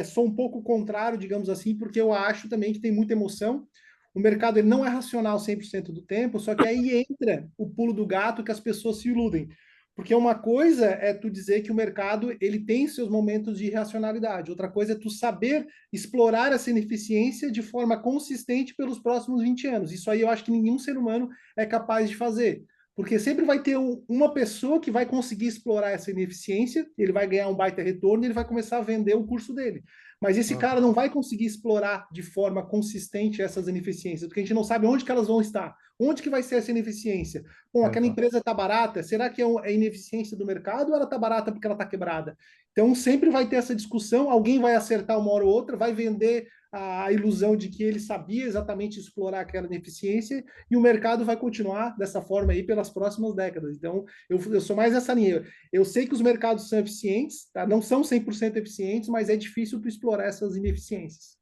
sou um pouco contrário, digamos assim, porque eu acho também que tem muita emoção. O mercado ele não é racional 100% do tempo, só que aí entra o pulo do gato que as pessoas se iludem. Porque uma coisa é tu dizer que o mercado ele tem seus momentos de irracionalidade. Outra coisa é tu saber explorar essa ineficiência de forma consistente pelos próximos 20 anos. Isso aí eu acho que nenhum ser humano é capaz de fazer. Porque sempre vai ter uma pessoa que vai conseguir explorar essa ineficiência, ele vai ganhar um baita retorno e ele vai começar a vender o curso dele. Mas esse cara Uhum. não vai conseguir explorar de forma consistente essas ineficiências, porque a gente não sabe onde que elas vão estar. Onde que vai ser essa ineficiência? Bom, aquela Exato. empresa está barata, será que é ineficiência do mercado ou ela está barata porque ela está quebrada? Então sempre vai ter essa discussão, alguém vai acertar uma hora ou outra, vai vender a ilusão de que ele sabia exatamente explorar aquela ineficiência e o mercado vai continuar dessa forma aí pelas próximas décadas. Então, eu sou mais essa linha. Eu sei que os mercados são eficientes, tá? Não são 100% eficientes, mas é difícil tu explorar essas ineficiências.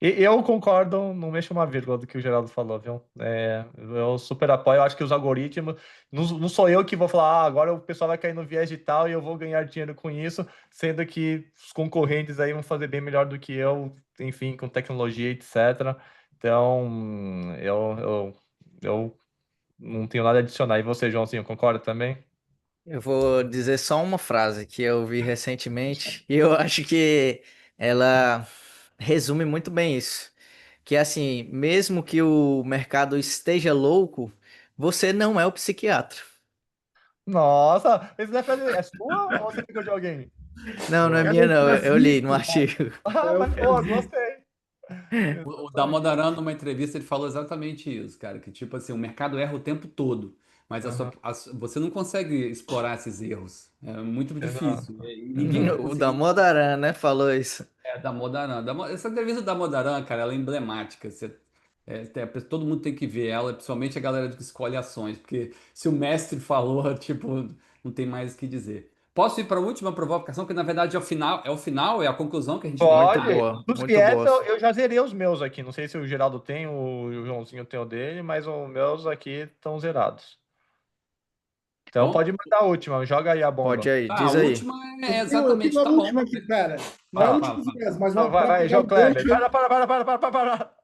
E eu concordo, não mexo uma vírgula do que o Geraldo falou, viu? Eu super apoio, eu acho que os algoritmos, não sou eu que vou falar, agora o pessoal vai cair no viés digital e eu vou ganhar dinheiro com isso, sendo que os concorrentes aí vão fazer bem melhor do que eu, enfim, com tecnologia, etc. Então, eu não tenho nada a adicionar. E você, Joãozinho, concorda também? Eu vou dizer só uma frase que eu vi recentemente e eu acho que ela resume muito bem isso. Que é assim, mesmo que o mercado esteja louco, você não é o psiquiatra. Nossa, esse é sua ou você pegou de alguém? Não, não é É Boa. minha o não, eu li no Francisco, artigo. Ah, é o mas boa, Francisco. gostei. O Exatamente. Damodaran, numa entrevista, ele falou exatamente isso, cara, que tipo assim, o mercado erra o tempo todo, mas Aham, você não consegue explorar esses erros. É muito difícil. exato, E ninguém vai exato. O conseguir. Damodaran, né, falou isso. Damodaran. Essa entrevista do Damodaran, cara, ela é emblemática. Todo mundo tem que ver ela, principalmente a galera que escolhe ações, porque se o mestre falou, tipo, não tem mais o que dizer. Posso ir para a última provocação, que na verdade é a conclusão que a gente tem que Muito tirar. Pode. boa, Dos muito viés, boa. eu já zerei os meus aqui. Não sei se o Geraldo tem, o Joãozinho tem o dele, mas os meus aqui estão zerados. Então Então, pode mandar a última, joga aí a Pode bomba. aí, tá, a diz aí. última é Eu tenho exatamente, a tá bom. última aqui, cara. Não é a Ah, última dos viés, mas não, para vai, pegar João o Kleber. gancho, Para.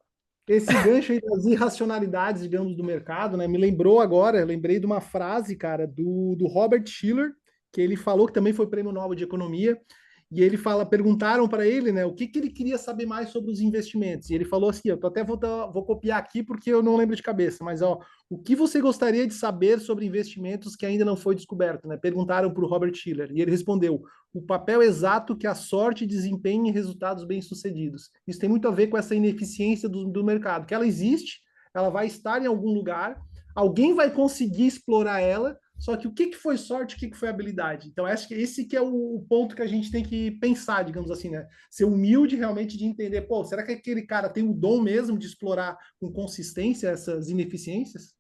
esse gancho aí das irracionalidades, digamos, do mercado, né? Me lembrou agora, eu lembrei de uma frase, cara, do Robert Shiller, que ele falou que também foi prêmio Nobel de Economia, e ele fala, perguntaram para ele, né, o que que ele queria saber mais sobre os investimentos. E ele falou assim, eu tô até vou copiar aqui porque eu não lembro de cabeça, mas ó, o que você gostaria de saber sobre investimentos que ainda não foi descoberto, né? Perguntaram para o Robert Shiller, e ele respondeu: o papel exato que a sorte desempenha em resultados bem-sucedidos. Isso tem muito a ver com essa ineficiência do mercado, que ela existe, ela vai estar em algum lugar, alguém vai conseguir explorar ela, só que o que, que foi sorte, o que, que foi habilidade? Então, acho que esse que é o ponto que a gente tem que pensar, digamos assim, né? Ser humilde realmente de entender, pô, será que aquele cara tem o dom mesmo de explorar com consistência essas ineficiências?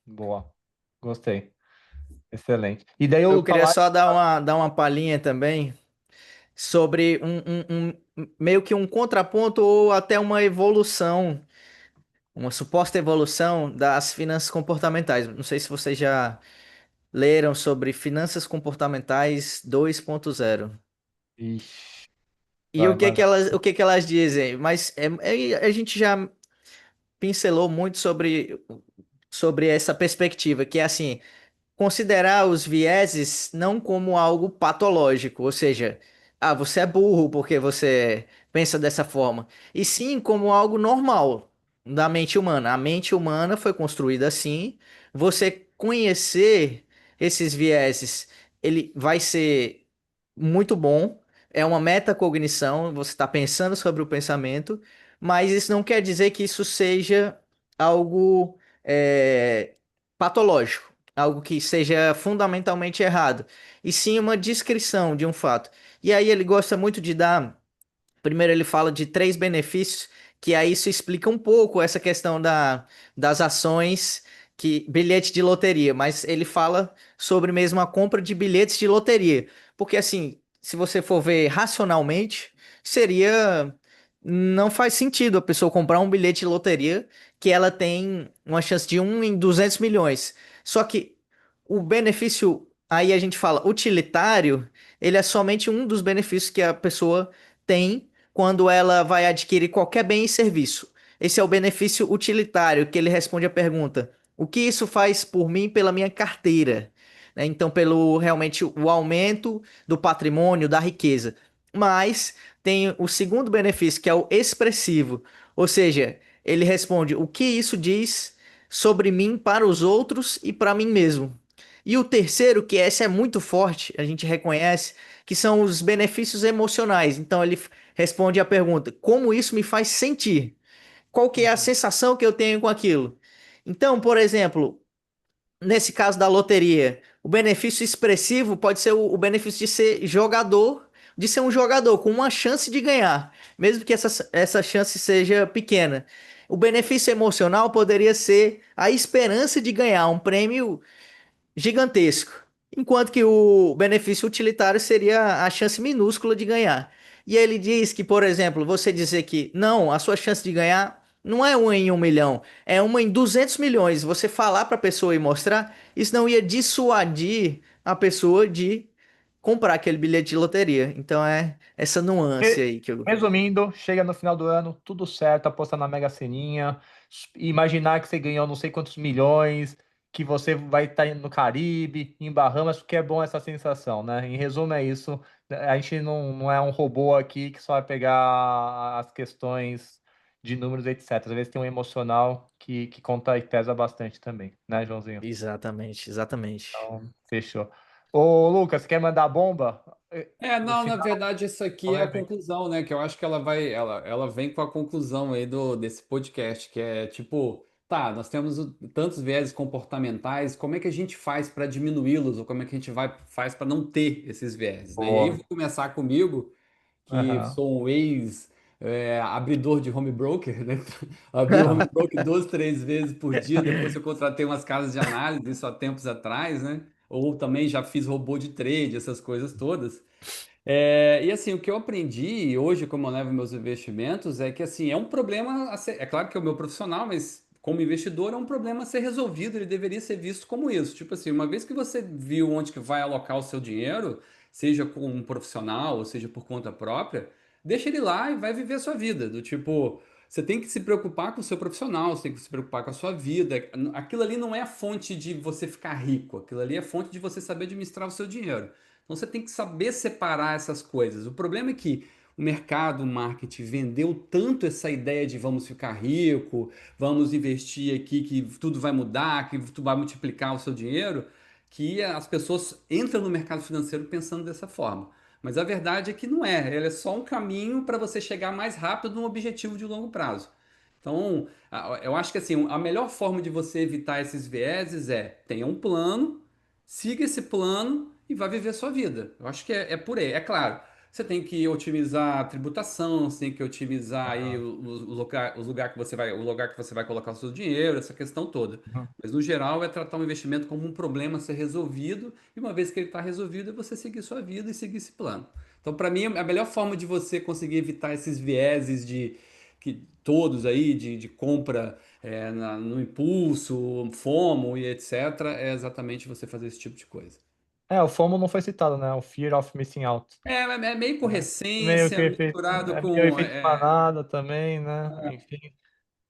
Boa. Gostei. Excelente. E daí Eu eu queria falar. só dar uma palhinha também sobre meio que um contraponto ou até uma evolução, uma suposta evolução das finanças comportamentais. Não sei se vocês já leram sobre finanças comportamentais 2.0. Ixi. E Vai, manda. o que que elas dizem? Mas a gente já pincelou muito sobre essa perspectiva, que é assim, considerar os vieses não como algo patológico, ou seja, você é burro porque você pensa dessa forma, e sim como algo normal da mente humana. A mente humana foi construída assim. Você conhecer esses vieses, ele vai ser muito bom. É uma metacognição, você está pensando sobre o pensamento, mas isso não quer dizer que isso seja algo patológico, algo que seja fundamentalmente errado, e sim uma descrição de um fato. E aí ele gosta muito de dar. Primeiro, ele fala de três benefícios, que aí isso explica um pouco essa questão das ações, que bilhete de loteria, mas ele fala sobre mesmo a compra de bilhetes de loteria. Porque, assim, se você for ver racionalmente, seria. Não faz sentido a pessoa comprar um bilhete de loteria que ela tem uma chance de 1 em 200 milhões. Só que o benefício, aí a gente fala utilitário, ele é somente um dos benefícios que a pessoa tem quando ela vai adquirir qualquer bem e serviço. Esse é o benefício utilitário, que ele responde à pergunta: o que isso faz por mim pela minha carteira? Né? Então, pelo realmente o aumento do patrimônio, da riqueza. Mas tem o segundo benefício, que é o expressivo, ou seja, ele responde o que isso diz sobre mim para os outros e para mim mesmo. E o terceiro, que esse é muito forte, a gente reconhece, que são os benefícios emocionais. Então ele responde à pergunta: como isso me faz sentir? Qual que é a Uhum. sensação que eu tenho com aquilo? Então, por exemplo, nesse caso da loteria, o benefício expressivo pode ser o benefício de ser jogador, de ser um jogador com uma chance de ganhar, mesmo que essa chance seja pequena. O benefício emocional poderia ser a esperança de ganhar um prêmio gigantesco, enquanto que o benefício utilitário seria a chance minúscula de ganhar. E ele diz que, por exemplo, você dizer que não, a sua chance de ganhar não é 1 em 1 milhão, é 1 em 200 milhões. Você falar para a pessoa e mostrar, isso não ia dissuadir a pessoa de comprar aquele bilhete de loteria. Então é essa nuance aí que eu. Resumindo, chega no final do ano, tudo certo, apostar na Mega Seninha, imaginar que você ganhou não sei quantos milhões, que você vai estar indo no Caribe, em Bahamas, porque é bom essa sensação, né? Em resumo, é isso. A gente não é um robô aqui que só vai pegar as questões de números, etc. Às vezes tem um emocional que conta e pesa bastante também, né, Joãozinho? Exatamente, exatamente. Então, fechou. Ô, Lucas, quer mandar bomba? No Não, na final, verdade, isso aqui é a polêmica. conclusão, né? Que eu acho que ela vem com a conclusão aí desse podcast, que é tipo, tá, nós temos tantos viéses comportamentais, como é que a gente faz para diminuí-los, ou como é que a gente faz para não ter esses viéses, né? E aí eu Boa. vou começar comigo, que Aham. sou um abridor de home broker, né? Abri o home broker 2, 3 vezes por dia, depois eu contratei umas casas de análise, isso há tempos atrás, né? Ou também já fiz robô de trade, essas coisas todas. E assim, o que eu aprendi hoje, como eu levo meus investimentos, é que assim, é um problema é claro que é o meu profissional, mas como investidor é um problema a ser resolvido, ele deveria ser visto como isso. Tipo assim, uma vez que você viu onde que vai alocar o seu dinheiro, seja com um profissional, ou seja por conta própria, deixa ele lá e vai viver a sua vida. Do tipo, você tem que se preocupar com o seu profissional, você tem que se preocupar com a sua vida. Aquilo ali não é a fonte de você ficar rico, aquilo ali é fonte de você saber administrar o seu dinheiro. Então você tem que saber separar essas coisas. O problema é que o mercado, o marketing vendeu tanto essa ideia de vamos ficar rico, vamos investir aqui que tudo vai mudar, que tu vai multiplicar o seu dinheiro, que as pessoas entram no mercado financeiro pensando dessa forma. Mas a verdade é que não é. Ele é só um caminho para você chegar mais rápido num objetivo de longo prazo. Então, eu acho que assim, a melhor forma de você evitar esses vieses é tenha um plano, siga esse plano e vai viver a sua vida. Eu acho que é por aí. É claro, você tem que otimizar a tributação, você tem que otimizar aí Aham. o lugar que você vai colocar o seu dinheiro, essa questão toda. Uhum. Mas no geral é tratar um investimento como um problema a ser resolvido, e uma vez que ele está resolvido, é você seguir sua vida e seguir esse plano. Então, para mim, a melhor forma de você conseguir evitar esses vieses de que todos aí de compra no impulso, FOMO e etc., é exatamente você fazer esse tipo de coisa. O FOMO não foi citado, né? O Fear of Missing Out. É meio por Meio que essência, efeito, misturado meio com. efeito manada também, né? Enfim,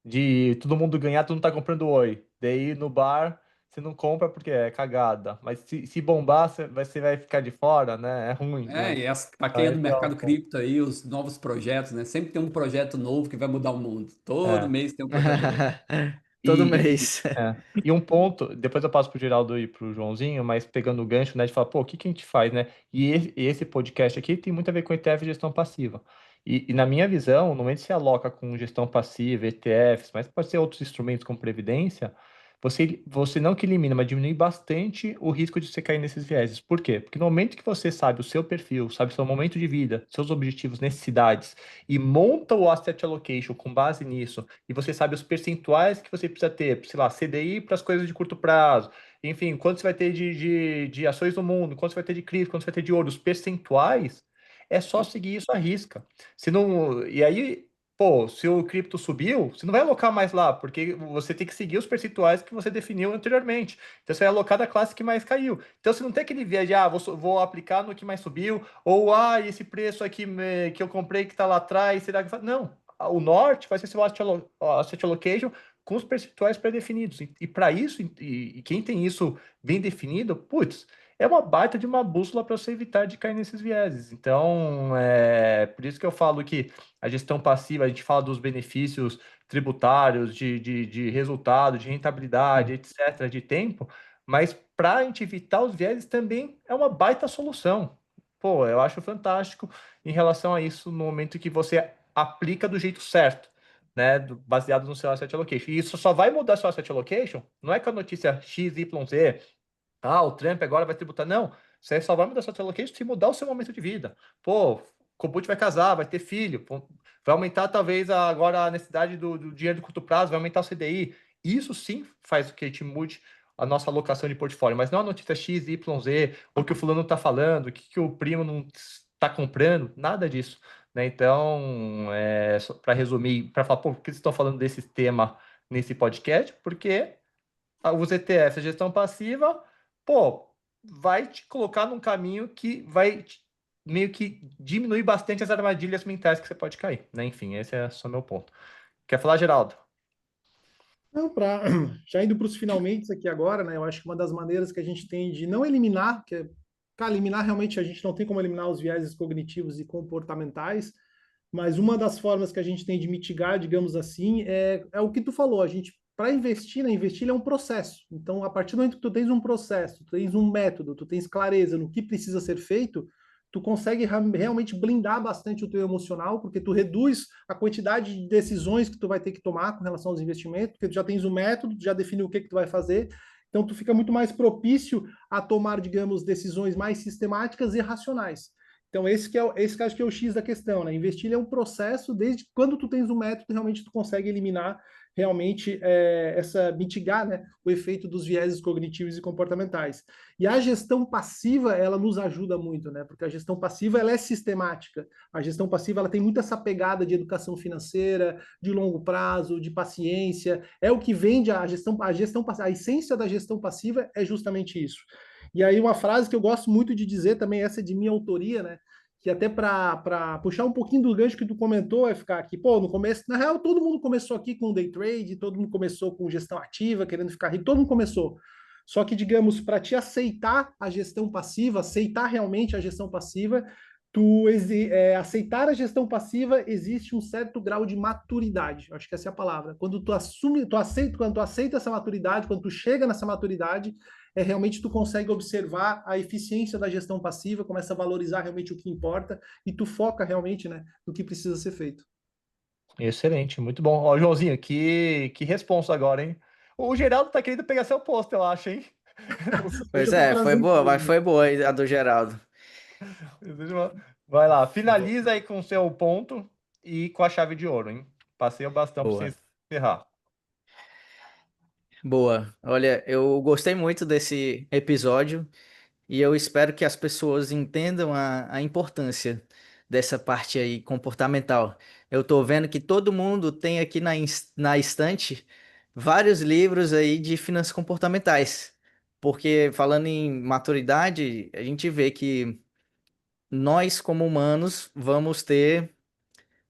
de todo mundo ganhar, todo mundo tá comprando Oi. Daí no bar, você não compra porque é cagada. Mas se bombar, você vai ficar de fora, né? É ruim, né? E para quem é do Esse é o mercado ponto. cripto aí, os novos projetos, né? Sempre tem um projeto novo que vai mudar o mundo. Todo É. mês tem um projeto novo. Todo E, mês. e um ponto, depois eu passo pro Geraldo e pro Joãozinho, mas pegando o gancho, né, de falar, pô, o que que a gente faz, né? E esse podcast aqui tem muito a ver com ETF e gestão passiva. E na minha visão, no momento que você aloca com gestão passiva, ETFs, mas pode ser outros instrumentos como previdência, você não que elimina, mas diminui bastante o risco de você cair nesses vieses. Por quê? Porque no momento que você sabe o seu perfil, sabe o seu momento de vida, seus objetivos, necessidades, e monta o asset allocation com base nisso, e você sabe os percentuais que você precisa ter, sei lá, CDI para as coisas de curto prazo, enfim, quanto você vai ter de ações no mundo, quanto você vai ter de cripto, quanto você vai ter de ouro, os percentuais, é só seguir isso à risca. Se não, e aí, pô, se o cripto subiu, você não vai alocar mais lá, porque você tem que seguir os percentuais que você definiu anteriormente. Então você vai alocar da classe que mais caiu. Então você não tem aquele viés de, vou aplicar no que mais subiu, ou, esse preço aqui que eu comprei que está lá atrás, será que... Não, o norte vai ser seu asset allocation com os percentuais pré-definidos. E para isso, e quem tem isso bem definido, putz, é uma baita de uma bússola para você evitar de cair nesses vieses. Então, por isso que eu falo que a gestão passiva, a gente fala dos benefícios tributários, de resultado, de rentabilidade, etc., de tempo, mas para a gente evitar os vieses também é uma baita solução. Pô, eu acho fantástico em relação a isso no momento que você aplica do jeito certo, né, baseado no seu asset allocation. E isso só vai mudar seu asset allocation, não é com a notícia X, Y, Z, o Trump agora vai tributar. Não, você só vai mudar seu asset allocation se mudar o seu momento de vida. Pô, o Kobut vai casar, vai ter filho, pô, vai aumentar talvez agora a necessidade do dinheiro de curto prazo, vai aumentar o CDI. Isso sim faz com que a gente mude a nossa alocação de portfólio, mas não a notícia X, Y, Z, ou que o fulano está falando, o que o primo não está comprando, nada disso. Né? Então, para resumir, para falar, pô, por que vocês estão falando desse tema nesse podcast? Porque os ETFs, a gestão passiva, pô, vai te colocar num caminho que vai meio que diminuir bastante as armadilhas mentais que você pode cair, né? Enfim, esse é só meu ponto. Quer falar, Geraldo? Não, já indo para os finalmente aqui agora, né? Eu acho que uma das maneiras que a gente tem de não eliminar, cara, eliminar realmente a gente não tem como eliminar os vieses cognitivos e comportamentais, mas uma das formas que a gente tem de mitigar, digamos assim, é o que tu falou. A gente, para investir, né? Investir é um processo. Então, a partir do momento que tu tens um processo, tu tens um método, tu tens clareza no que precisa ser feito, tu consegue realmente blindar bastante o teu emocional, porque tu reduz a quantidade de decisões que tu vai ter que tomar com relação aos investimentos, porque tu já tens o método, tu já definiu o que tu vai fazer, então tu fica muito mais propício a tomar, digamos, decisões mais sistemáticas e racionais. Então esse que acho que é o X da questão, né? Investir é um processo, desde quando tu tens um método, realmente tu consegue eliminar realmente mitigar, né, o efeito dos vieses cognitivos e comportamentais. E a gestão passiva, ela nos ajuda muito, né? Porque a gestão passiva, ela é sistemática. A gestão passiva, ela tem muito essa pegada de educação financeira, de longo prazo, de paciência. É o que vende a gestão passiva. A essência da gestão passiva é justamente isso. E aí uma frase que eu gosto muito de dizer também, essa é de minha autoria, né? Que até para puxar um pouquinho do gancho que tu comentou, vai ficar aqui, pô, no começo, na real, todo mundo começou aqui com day trade, todo mundo começou com gestão ativa, querendo ficar rico, todo mundo começou. Só que, digamos, para te aceitar a gestão passiva, aceitar realmente a gestão passiva, aceitar a gestão passiva existe um certo grau de maturidade. Acho que essa é a palavra. Quando quando tu aceita essa maturidade, quando tu chega nessa maturidade, realmente tu consegue observar a eficiência da gestão passiva, começa a valorizar realmente o que importa e tu foca realmente, né, no que precisa ser feito. Excelente, muito bom. Ó, Joãozinho, que responsa agora, hein? O Geraldo tá querendo pegar seu posto, eu acho, hein? Hoje Pois eu tô é, foi boa, mas trazendo. foi boa a do Geraldo. Vai lá, finaliza aí com o seu ponto e com a chave de ouro, hein? Passei o bastão para Boa. você encerrar. Boa. Olha, eu gostei muito desse episódio e eu espero que as pessoas entendam a importância dessa parte aí comportamental. Eu tô vendo que todo mundo tem aqui na estante vários livros aí de finanças comportamentais. Porque falando em maturidade, a gente vê que nós, como humanos, vamos ter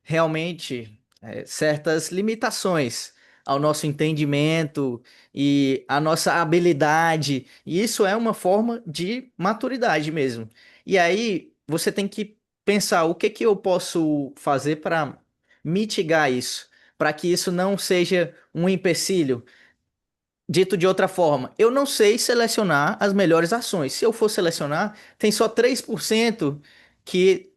realmente certas limitações ao nosso entendimento e à nossa habilidade. E isso é uma forma de maturidade mesmo. E aí você tem que pensar o que que eu posso fazer para mitigar isso, para que isso não seja um empecilho. Dito de outra forma, eu não sei selecionar as melhores ações. Se eu for selecionar, tem só 3% que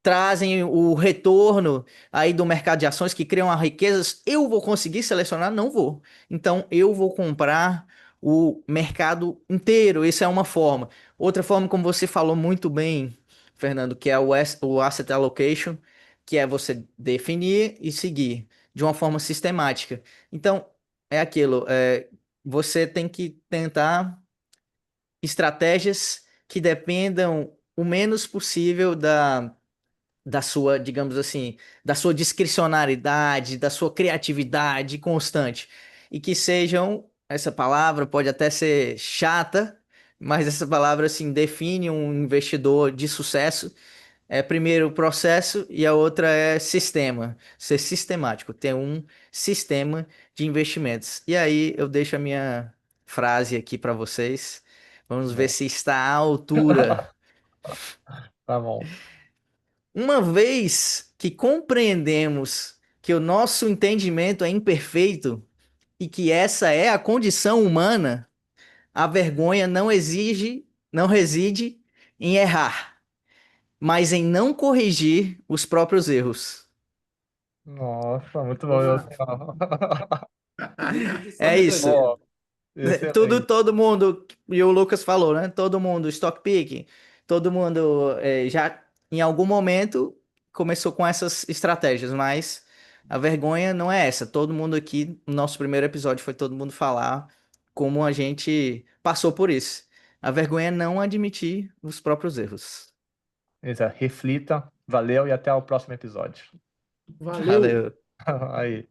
trazem o retorno aí do mercado de ações que criam as riquezas, eu vou conseguir selecionar? Não vou. Então eu vou comprar o mercado inteiro. Isso é uma forma. Outra forma, como você falou muito bem, Fernando, que é o asset allocation, que é você definir e seguir de uma forma sistemática. Então, é aquilo, você tem que tentar estratégias que dependam o menos possível da sua, digamos assim, da sua discricionariedade, da sua criatividade constante. E que sejam, essa palavra pode até ser chata, mas essa palavra, assim, define um investidor de sucesso. É primeiro o processo e a outra é sistema. Ser sistemático, ter um sistema de investimentos. E aí eu deixo a minha frase aqui para vocês. Vamos ver Bom, se está à altura. tá bom. Uma vez que compreendemos que o nosso entendimento é imperfeito e que essa é a condição humana, a vergonha não reside em errar, mas em não corrigir os próprios erros. Nossa, muito bom. Boa. Edição É de isso. doideira. Ó, Tudo, excelente. todo mundo, e o Lucas falou, né? Todo mundo, stock picking, todo mundo já em algum momento começou com essas estratégias, mas a vergonha não é essa. Todo mundo aqui, no nosso primeiro episódio, foi todo mundo falar como a gente passou por isso. A vergonha é não admitir os próprios erros. Reflita. Valeu e até o próximo episódio. Valeu. Valeu. Aí.